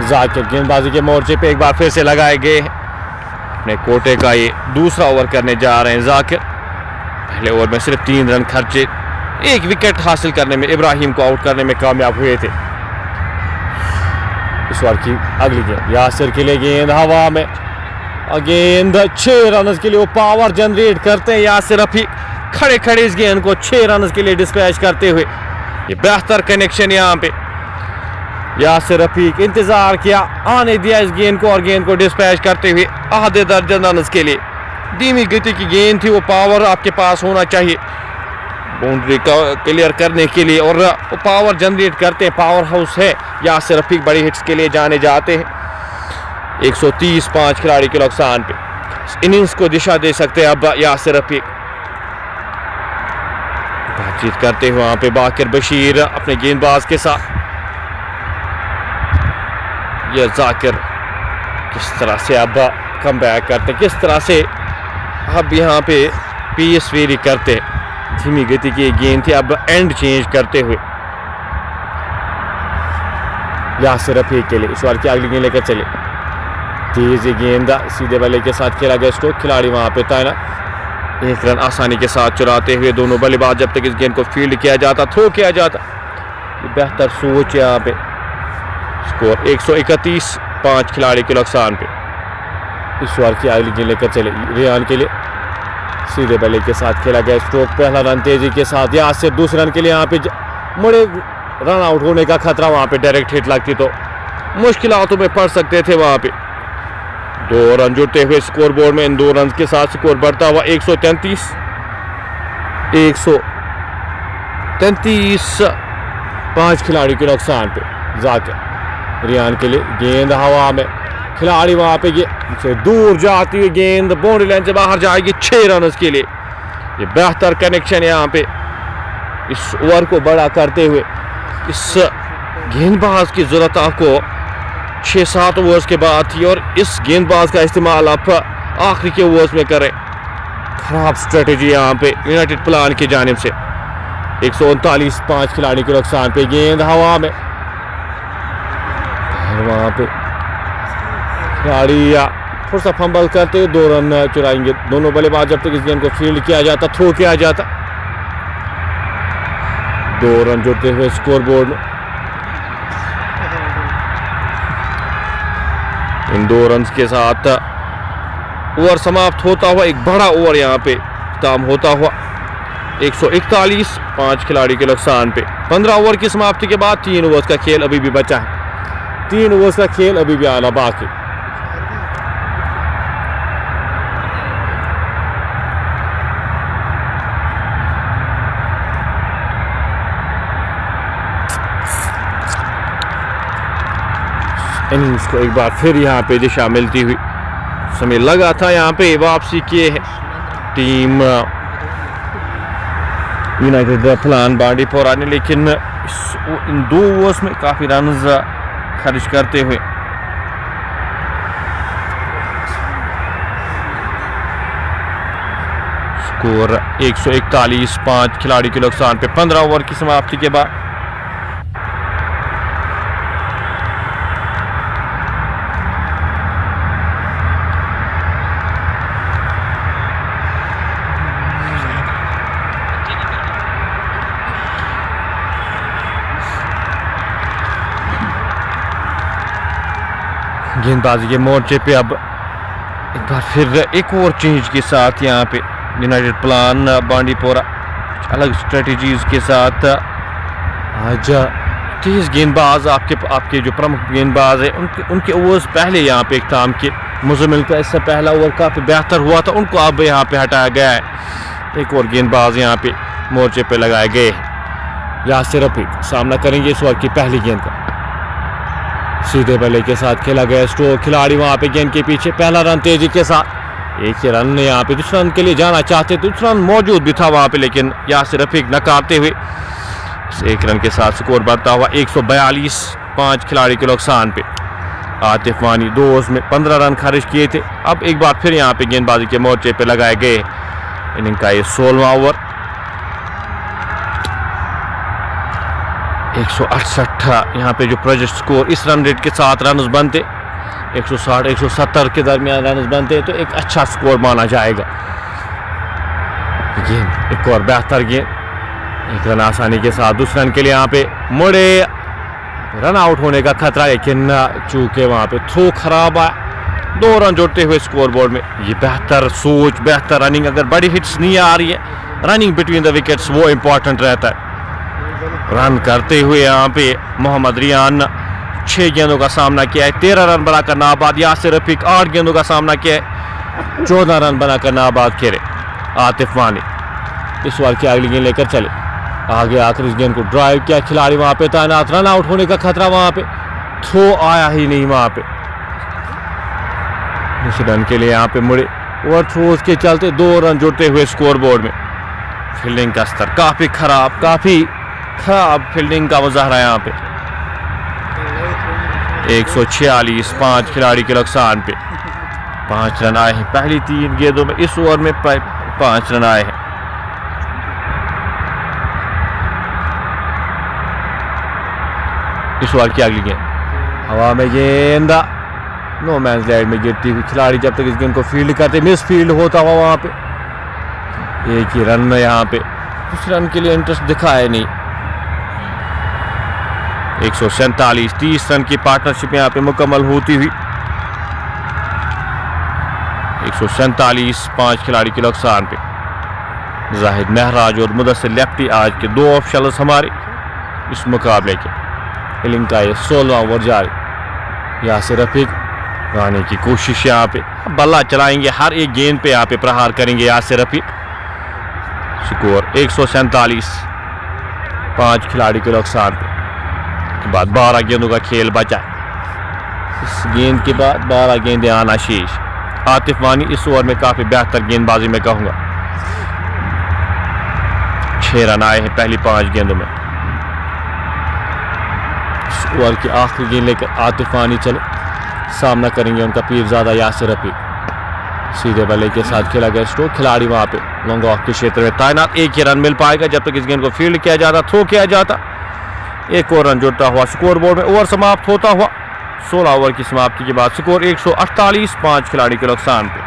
Speaker 1: जाकिर गेंदबाजी के मोर्चे पे एक बार फिर से लगाए गए हैं। अपने कोटे का ये दूसरा ओवर करने जा रहे हैं जाकिर। पहले ओवर में सिर्फ 3 रन खर्चे, 1 विकेट हासिल करने में, इब्राहिम को आउट करने में कामयाब हुए थे। इस ओवर की अगली गेंद यासिर के लिए, गेंद हवा में, गेंद 6 रन के लिए वो पावर जनरेट करते हैं यासिर रफीक। खड़े खड़े इस गेंद को 6 रन के लिए डिस्पैच करते हुए ये बेहतर कनेक्शन यहाँ पे। यासिर रफीक इंतजार किया, आने दिया इस गेंद को और गेंद को डिस्पैच करते हुए आधे दर्जन रन के लिए। धीमी गति की गेंद थी, वो पावर आपके पास होना चाहिए बाउंड्री का क्लियर करने के लिए, और वो पावर जनरेट करते हैं, पावर हाउस है। यासिर रफीक बड़ी हिट्स के लिए जाने जाते हैं। 130, 5 खिलाड़ी के नुकसान पे इनिंग्स को दिशा दे सकते हैं अब यासिर रफीक। बातचीत करते हुए वहां पे बाकिर बशीर अपने गेंदबाज के साथ। ये जाकिर किस तरह से अब कम बैक करते, किस तरह से अब यहाँ पे पीएस वेरी करते। धीमी गति की गेंद थी, अब एंड चेंज करते हुए यासिर रफीक के लिए इस बार की अगली गेंद लेकर चले। तेज गेंद सीधे बल्ले के साथ खेला गया स्ट्रोक, खिलाड़ी वहां पे तैनात। 1 रन आसानी के साथ चुराते हुए दोनों बल्लेबाज जब तक इस गेंद को फील्ड किया जाता, थ्रो किया जाता। बेहतर सोच यहाँ पे। स्कोर 131, 5 खिलाड़ी के नुकसान पे। इस ओवर की अगली गेंद लेकर चले रियान के लिए। सीधे बल्ले के साथ खेला गया स्ट्रोक, पहला रन तेजी के साथ। यहाँ से दूसरे रन के लिए यहाँ पे मुड़े रन आउट होने का खतरा, वहां पे डायरेक्ट हिट लगती तो मुश्किलातों में पड़ सकते थे। वहां पे 2 रन जुड़ते हुए स्कोर बोर्ड में। इन 2 रन के साथ स्कोर बढ़ता हुआ 133, 5 खिलाड़ी के नुकसान पे। जाकिर रियान के लिए, गेंद हवा में, खिलाड़ी वहां पे से दूर जाती हुई गेंद बाउंड्री लाइन से बाहर जाएगी 6 रन के लिए। ये बेहतर कनेक्शन यहाँ पे इस ओवर को बड़ा करते हुए। इस गेंदबाज की जरूरत आपको 6-7 ओवर्स के बाद थी और इस गेंदबाज का इस्तेमाल आप आखिरी के ओवर्स में करें। खराब स्ट्रेटेजी यहाँ पे यूनाइटेड प्लान की जानिब से। 139, 5 खिलाड़ी के नुकसान पे। गेंद हवा में, वहां पे खिलाड़ी थोड़ा सा फंबल करते हुए 2 रन चुराएंगे दोनों बल्लेबाज जब तक इस गेंद को फील्ड किया जाता, थ्रो किया जाता। 2 रन जुड़ते हुए स्कोर बोर्ड में। इन 2 रन के साथ ओवर समाप्त होता हुआ एक बड़ा ओवर यहाँ पे खत्म होता हुआ 141, 5 खिलाड़ी के नुकसान पे। 15 ओवर की समाप्ति के बाद 3 ओवर्स का खेल अभी भी बचा है। 3 ओवर्स का खेल अभी भी आना बाकी। इनिंग्स को एक बार फिर यहाँ पे दिशा मिलती हुई समय लगा था। यहाँ पे वापसी किए है टीम यूनाइटेड प्लान बांडीपोरा ने, लेकिन इन 2 ओवर्स में काफ़ी रन खर्च करते हुए स्कोर 141, 5 खिलाड़ी के नुकसान पे 15 ओवर की समाप्ति के बाद। गेंदबाजी के मोर्चे पे अब एक बार फिर एक और चेंज के साथ यहाँ पे यूनाइटेड प्लान बांडीपोरा अलग स्ट्रेटजीज के साथ आज तेज गेंदबाज आपके जो प्रमुख गेंदबाज है उनके ओवर्स पहले यहाँ पे इख्ताम के मुजम्मिल का इससे पहला ओवर काफ़ी बेहतर हुआ था, उनको अब यहाँ पे हटाया गया है। एक और गेंदबाज यहाँ पे मोर्चे पे लगाए गए हैं। यासिर रफीक सामना करेंगे इस ओवर की पहली गेंद का। सीधे बल्ले के साथ खेला गया स्ट्रोक, खिलाड़ी वहां पे गेंद के पीछे, पहला रन तेजी के साथ, एक ही रन यहाँ पे दूसरा रन के लिए जाना चाहते, दूसरा रन मौजूद भी था वहां पे लेकिन यासिर रफीक नकारते हुए एक रन के साथ स्कोर बढ़ता हुआ 142, 5 खिलाड़ी के नुकसान पे। आतिफ वानी 2 ओवर्स में 15 रन खारिज किए थे, अब एक बार फिर यहाँ पे गेंदबाजी के मोर्चे पे लगाए गए। इनिंग का ये 16वां ओवर। 168 यहाँ पे जो प्रोजेक्ट स्कोर इस रन रेट के साथ रन बनते 160 170 के दरमियान रन बनते तो एक अच्छा स्कोर माना जाएगा। गेंद एक और बेहतर गेंद, एक रन आसानी के साथ दूसरे रन के लिए यहाँ पे मुड़े, रन आउट होने का खतरा लेकिन चूंकि वहाँ पे थ्रो खराब आया, 2 रन जोड़ते हुए स्कोर बोर्ड में। ये बेहतर सोच, बेहतर रनिंग, अगर बड़ी हिट्स नहीं आ रही है रनिंग बिटवीन द विकेट्स वो इम्पोर्टेंट रहता है। रन करते हुए यहाँ पे मोहम्मद रियान 6 गेंदों का सामना किया है, 13 रन बनाकर नाबाद। यासिर रफीक 8 गेंदों का सामना किया है, 14 रन बनाकर नाबाद खेले। आतिफ वानी इस ओवर की अगली गेंद लेकर चले, आगे आकर इस गेंद को ड्राइव किया, खिलाड़ी वहां पे तैनात, रन आउट होने का खतरा, वहां पे थ्रो आया ही नहीं वहां पे। इस रन के लिए यहाँ पे मुड़े और थ्रोज के चलते 2 रन जोड़ते हुए स्कोर बोर्ड में। फील्डिंग का स्तर काफी खराब फील्डिंग का मुजाहरा यहाँ पे। 146, 5 खिलाड़ी के नुकसान पे 5 रन आए हैं पहली 3 गेंदों में। इस ओवर में 5 रन आए हैं। इस ओवर की अगली गेंद, हवा में गेंद नो मैंस लैंड में गिरती हुई, खिलाड़ी जब तक इस गेंद को फील्ड करते मिस फील्ड होता हुआ वहां पे एक ही रन में यहाँ पे उस रन के लिए इंटरेस्ट दिखाया नहीं। 147, 30 रन की पार्टनरशिप यहाँ पे मुकम्मल होती हुई। 147, 5 खिलाड़ी के नुकसान पे। जाहिद महराज और मुदस्सिर लेफ्टी आज के 2 ऑप्शनल्स हमारे इस मुकाबले के। इनिंग का ये 16वां ओवर जारी। यासिर रफीक आने की कोशिश यहाँ पे, बल्ला चलाएंगे, हर एक गेंद पे यहाँ पे प्रहार करेंगे यासिर रफीक। स्कोर 147, 5 खिलाड़ी के नुकसान पे। के बाद 12 गेंदों का खेल बचा। इस गेंद के बाद 12 गेंदें आना शेष। आतिफ वानी इस ओवर में काफी बेहतर गेंदबाजी में कहूंगा। 6 रन आए हैं पहली 5 गेंदों में। इस ओवर की आखिरी गेंद लेकर आतिफ वानी चले, सामना करेंगे उनका पीरजादा यासिर रफीक। सीधे बल्ले के साथ खेला गया स्ट्रोक, खिलाड़ी वहां पे लॉन्ग ऑफ के क्षेत्र में तैनात। एक ही रन मिल पाएगा जब तक इस गेंद को फील्ड किया जाता, थ्रो किया जाता। एक और रन जुड़ता हुआ स्कोर बोर्ड में ओवर समाप्त होता हुआ। 16 ओवर की समाप्ति के बाद स्कोर 148, 5 खिलाड़ी के नुकसान पे।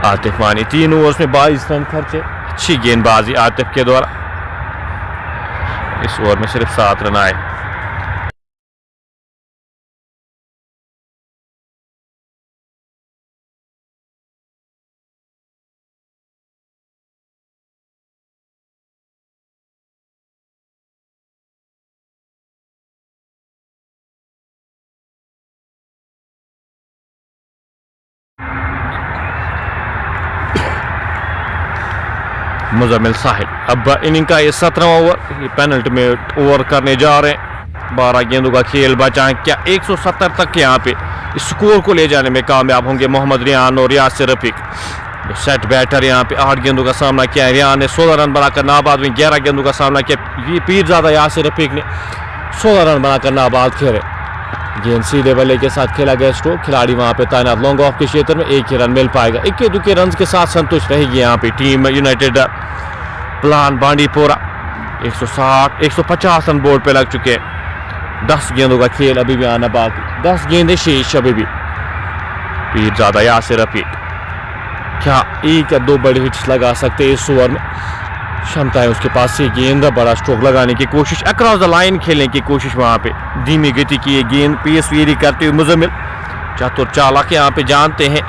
Speaker 1: आतिफ वानी 3 ओवर्स में 22 रन खर्चे। अच्छी गेंदबाजी आतिफ के द्वारा। इस ओवर में सिर्फ 7 रन आए। मुजम्मिल साहिल अब इनिंग का ये 17वां ओवर, ये पेनल्टी में ओवर करने जा रहे हैं। 12 गेंदों का खेल बचा है। क्या 170 तक यहाँ पे इस स्कोर को ले जाने में कामयाब होंगे मोहम्मद रियान और यासिर रफीक। सेट बैटर यहाँ पे 8 गेंदों का सामना किया। रियान ने 16 रन बनाकर नाबाद में 11 गेंदों का सामना किया। ये पीरजादा यासिर रफीक ने 16 रन बनाकर नाबाद खेले। गेंद सीधे बल्ले के साथ खेला गया स्ट्रोक। खिलाड़ी वहां पे तैनात लॉन्ग ऑफ के क्षेत्र में 1 ही रन मिल पाएगा। 21 रन के साथ संतुष्ट रहेगी यहाँ पे team United plan Bandipora. 150 run board पे लग चुके हैं। 10 गेंदों का खेल अभी भी आना बाकी। 10 गेंदें शेष अभी भी। पीरजादा यासिर रफीक क्या 1 या 2 बड़े हिट्स लगा सकते हैं इस ओवर में। क्षमता है उसके पास से। गेंद बड़ा स्ट्रोक लगाने की कोशिश, अक्रॉस द लाइन खेलने की कोशिश। वहां पे धीमी गति की ये गेंद पेस वेरी करते हुए मुजम्मिल चतुर चालाक यहाँ पे जानते हैं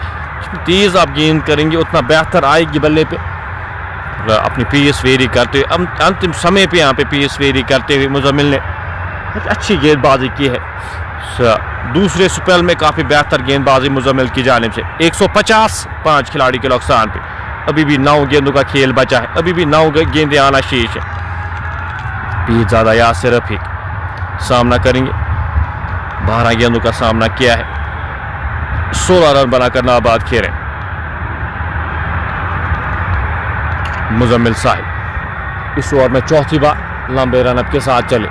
Speaker 1: तेज आप गेंद करेंगे उतना बेहतर आएगी बल्ले पे। अपनी पेस वेरी करते हुए अंतिम समय पे यहाँ पे पेस वेरी करते हुए मुजम्मिल ने अच्छी गेंदबाजी की है। दूसरे स्पेल में काफी बेहतर गेंदबाजी मुजम्मिल की जानिब से। 150 5 खिलाड़ी के नुकसान पे। अभी भी 9 गेंदों का खेल बचा है। अभी भी 9 गेंदें आना शेष है। पीरजादा यासिर रफीक सामना करेंगे। 12 गेंदों का सामना किया है। 16 रन बनाकर नाबाद खेले। मुजम्मिल साहिब इस ओवर में चौथी बार लंबे रनअप के साथ चले।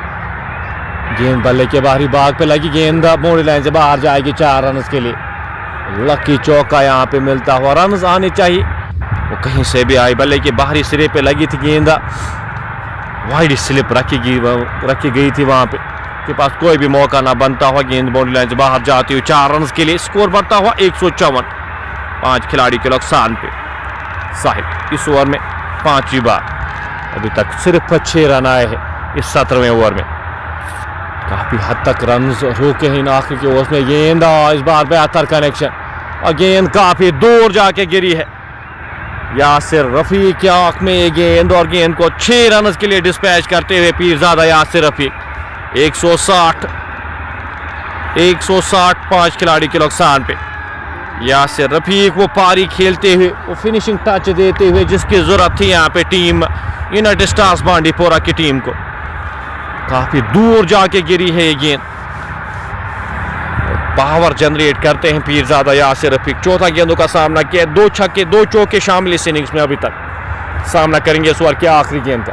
Speaker 1: गेंद बल्ले के बाहरी भाग पे लगी। गेंद बाउंड्री लाइन से बाहर जाएगी 4 रन के लिए। लकी चौका यहाँ पे मिलता हुआ। रन आने चाहिए वो कहीं से भी आई। बल्ले के बाहरी सिरे पे लगी थी गेंद। वाइड स्लिप रखी गई थी वहां पे के पास कोई भी मौका ना बनता हुआ। गेंद बाउंड्री लाइन से बाहर जाती हुई 4 रन के लिए। स्कोर बढ़ता हुआ 154 5 खिलाड़ी के नुकसान पे। साहिब इस ओवर में 5वीं बार। अभी तक सिर्फ 6 रन आए हैं इस 17वें ओवर में। काफी हद तक रन रोके हैं आखिर के ओवर में। गेंद इस बार बेहतर कनेक्शन और गेंद काफी दूर जाके गिरी है। यासिर रफीक की आंख में ये गेंद और गेंद को 6 रन के लिए डिस्पैच करते हुए पीरजादा यासिर रफीक। 160 5 खिलाड़ी के नुकसान पे। यासिर रफीक वो पारी खेलते हुए वो फिनिशिंग टच देते हुए जिसकी जरूरत थी यहाँ पे टीम यूनाइटेड स्टार्स बांडीपोरा की टीम को। काफी दूर जाके गिरी है ये गेंद। पावर जनरेट करते हैं पीरजादा यासिर रफीक। 14 गेंदों का सामना किया। 2 छक्के 2 चौके शामिल इस इनिंग्स में अभी तक। सामना करेंगे इस ओवर के आखिरी गेंद का।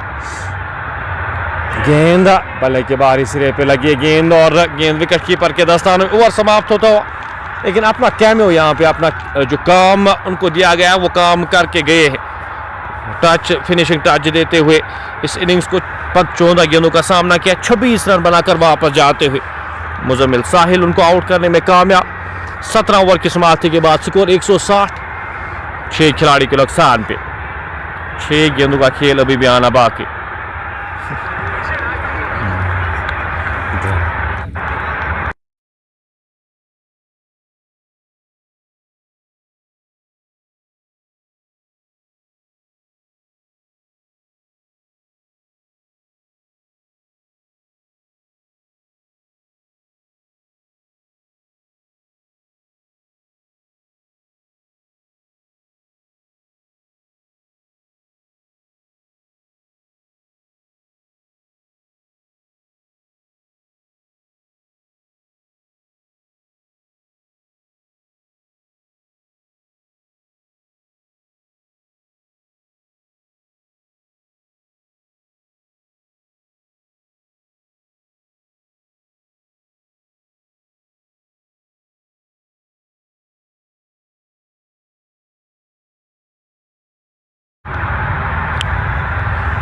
Speaker 1: गेंद बल्ले के बाहरी सिरे पे लगी गेंद और गेंद विकेट कीपर के दस्तान में। ओवर समाप्त होता हुआ लेकिन अपना कैमियो यहाँ पे अपना जो काम उनको दिया गया वो काम करके गए हैं। टच फिनिशिंग टच देते हुए इस इनिंग्स को 14 गेंदों का सामना किया। 26 रन बनाकर वापस जाते हुए मुजम्मिल साहिल उनको आउट करने में कामयाब। 17 ओवर की समाप्ति के बाद स्कोर 160 6 खिलाड़ी के नुकसान पे। 6 गेंदों का खेल अभी भी आना बाकी।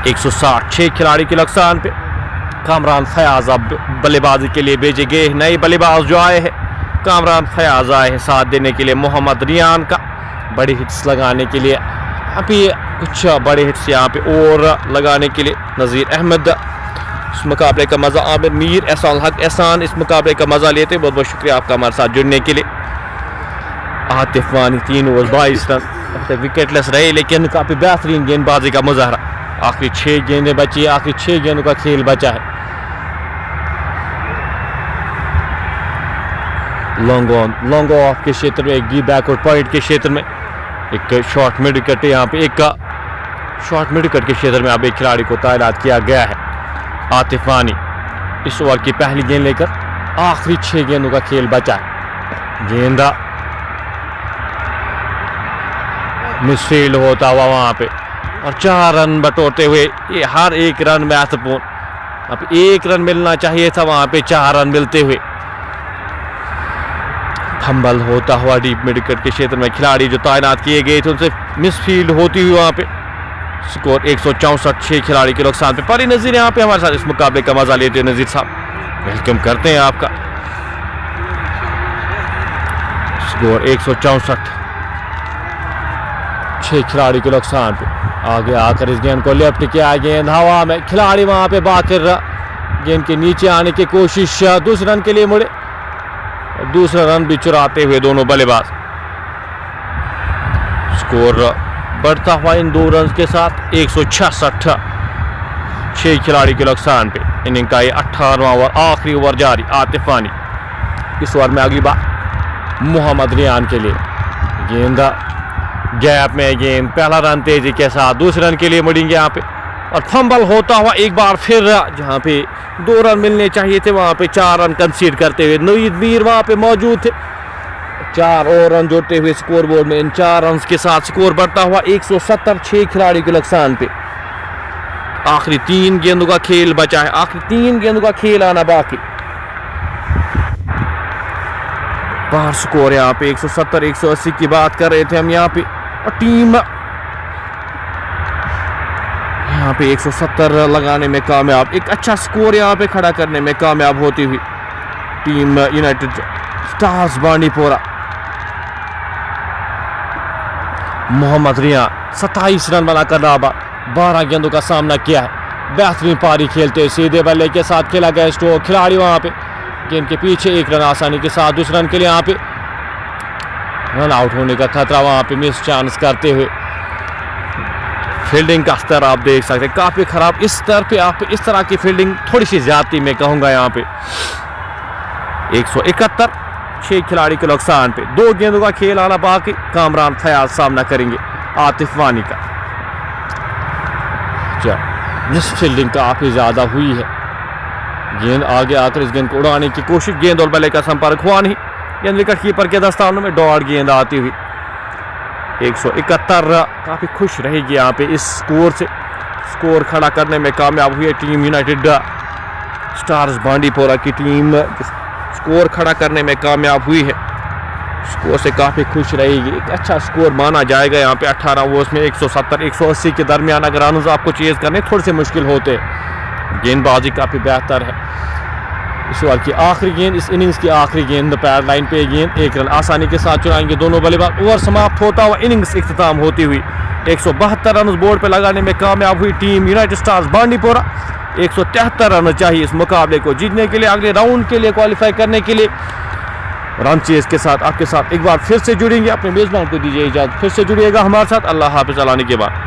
Speaker 1: एक 160 खिलाड़ी के नुकसान पे। कामरान फयाज अब बल्लेबाजी के लिए भेजे गए। नए बल्लेबाज जो आए हैं कामरान फयाज आए हैं साथ देने के लिए मोहम्मद रियान का। बड़े हिट्स लगाने के लिए अभी कुछ बड़े हिट्स यहाँ पे और लगाने के लिए नज़ीर अहमद। इस मुकाबले का मज़ा आमिर मीर एहसान हक एहसान इस मुकाबले का मज़ा लेते। बहुत बहुत शुक्रिया आपका हमारे साथ जुड़ने के लिए। आतिफ वानी 3 ओवर 22 रन विकेटलेस रहे लेकिन काफ़ी बेहतरीन गेंदबाजी का मुजाहरा। आखिरी 6 गेंदें बची है। आखिरी 6 गेंदों का खेल बचा है। लॉन्ग ऑफ के क्षेत्र में एक बैकवर्ड पॉइंट के क्षेत्र में एक शॉर्ट मिड विकेट यहाँ पे एक शॉर्ट मिड विकेट के क्षेत्र में अब एक खिलाड़ी को तैनात किया गया है। आतिफ वानी इस ओवर की पहली गेंद लेकर आखिरी 6 गेंदों का खेल बचा है। गेंदा मिसफील्ड होता हुआ वहां पे और 4 रन बटोरते हुए, ये हर एक रन महत्वपूर्ण। अब 1 रन मिलना चाहिए था, वहां पे 4 रन मिलते हुए। फंबल होता हुआ डीप मिड विकेट के क्षेत्र में खिलाड़ी जो तैनात किए गए थे उनसे मिसफील्ड होती हुई वहां पे स्कोर 164, 6 खिलाड़ी के नुकसान पे। परी नजीर यहाँ पे हमारे साथ इस मुकाबले का मजा लेते हैं। नजीर साहब वेलकम करते हैं आपका। स्कोर 164, 6 खिलाड़ी के नुकसान पे। आगे आकर इस गेंद को लेफ्ट किया, गेंद हवा में, खिलाड़ी वहां पे बाकिर गेंद के नीचे आने की कोशिश, दूसरे रन के लिए मुड़े, दूसरा रन भी चुराते हुए दोनों बल्लेबाज। स्कोर बढ़ता हुआ इन 2 रन के साथ 166, 6 खिलाड़ी के नुकसान पे। इनिंग का ये 18वां ओवर, आखिरी ओवर जारी। आतिफ वानी इस ओवर में अगली बार मोहम्मद रियान के लिए। गेंदा गैप में, गेंद पहला रन तेजी के साथ, दूसरे रन के लिए मुड़ेंगे यहाँ पे और फंबल होता हुआ एक बार फिर जहां पे 2 रन मिलने चाहिए थे वहां पे 4 रन कंसीड करते हुए नवीद मीर वहां पे मौजूद थे। 4 और रन जोड़ते हुए स्कोर बोर्ड में इन 4 रन के साथ स्कोर बढ़ता हुआ 170, 6 खिलाड़ी के नुकसान पे। आखिरी 3 गेंदों का खेल बचा है, आखिरी 3 गेंदों का खेल आना बाकी। बाहर स्कोर यहाँ पे 170, 180 की बात कर रहे थे हम यहाँ पे, और टीम यहाँ पे 170 लगाने में कामयाब, एक अच्छा स्कोर यहाँ पे खड़ा करने में कामयाब होती हुई team united stars Bandipora. Mohammad Riyan 27 run बनाकर नाबाद, 12 गेंदों का सामना किया है। बेहतरीन पारी खेलते सीधे बल्ले के साथ खेला गया स्ट्रोक, खिलाड़ी वहां पे गेंद के पीछे 1 रन आसानी के साथ, दूसरे रन के लिए यहाँ पे रन आउट होने का खतरा, वहां पे मिस चांस करते हुए। फील्डिंग का स्तर आप देख सकते हैं काफी खराब, इस स्तर पे आप इस तरह की फील्डिंग थोड़ी सी ज्यादती मैं कहूंगा यहाँ पे। 171, 6 खिलाड़ी के नुकसान पे। 2 गेंदों का खेल आना बाकी। कामरान फयाज सामना करेंगे आतिफ वानी का। मिस फील्डिंग काफी ज्यादा हुई है। गेंद आगे आकर इस गेंद को उड़ाने की कोशिश, गेंद और बल्ले का संपर्क हुआ नहीं। गेंद विकेट कीपर के दस्तानों में डॉट गेंद आती हुई 171। काफी खुश रहेगी यहाँ पे इस स्कोर से। स्कोर खड़ा करने में कामयाब हुई है टीम यूनाइटेड स्टार्स बांडीपोरा की टीम, स्कोर खड़ा करने में कामयाब हुई है। स्कोर से काफी खुश रहेगी, एक अच्छा स्कोर माना जाएगा यहाँ पे। 18 ओवर्स में 170, 180 के दरमियान अगर रन आपको चेज करने थोड़े से मुश्किल होते हैं। गेंदबाजी काफी बेहतर है। इस ओवर की आखिरी गेंद, इस इनिंग्स की आखिरी गेंद, पैर लाइन पे गेंद, 1 रन आसानी के साथ चुराएंगे दोनों बल्लेबाज। ओवर समाप्त होता हुआ इनिंग्स इख्तिताम होती हुई 172 रन बोर्ड पे लगाने में कामयाब हुई team united stars Bandipora. 173 run चाहिए इस मुकाबले को जीतने के लिए, अगले राउंड के लिए क्वालिफाई करने के लिए। रन चेज के साथ आपके साथ एक बार फिर से जुड़ेंगे, अपने मेजबान को दीजिए इजाजत, फिर से जुड़िएगा हमारे साथ। अल्लाह हाफिज़। आने के बाद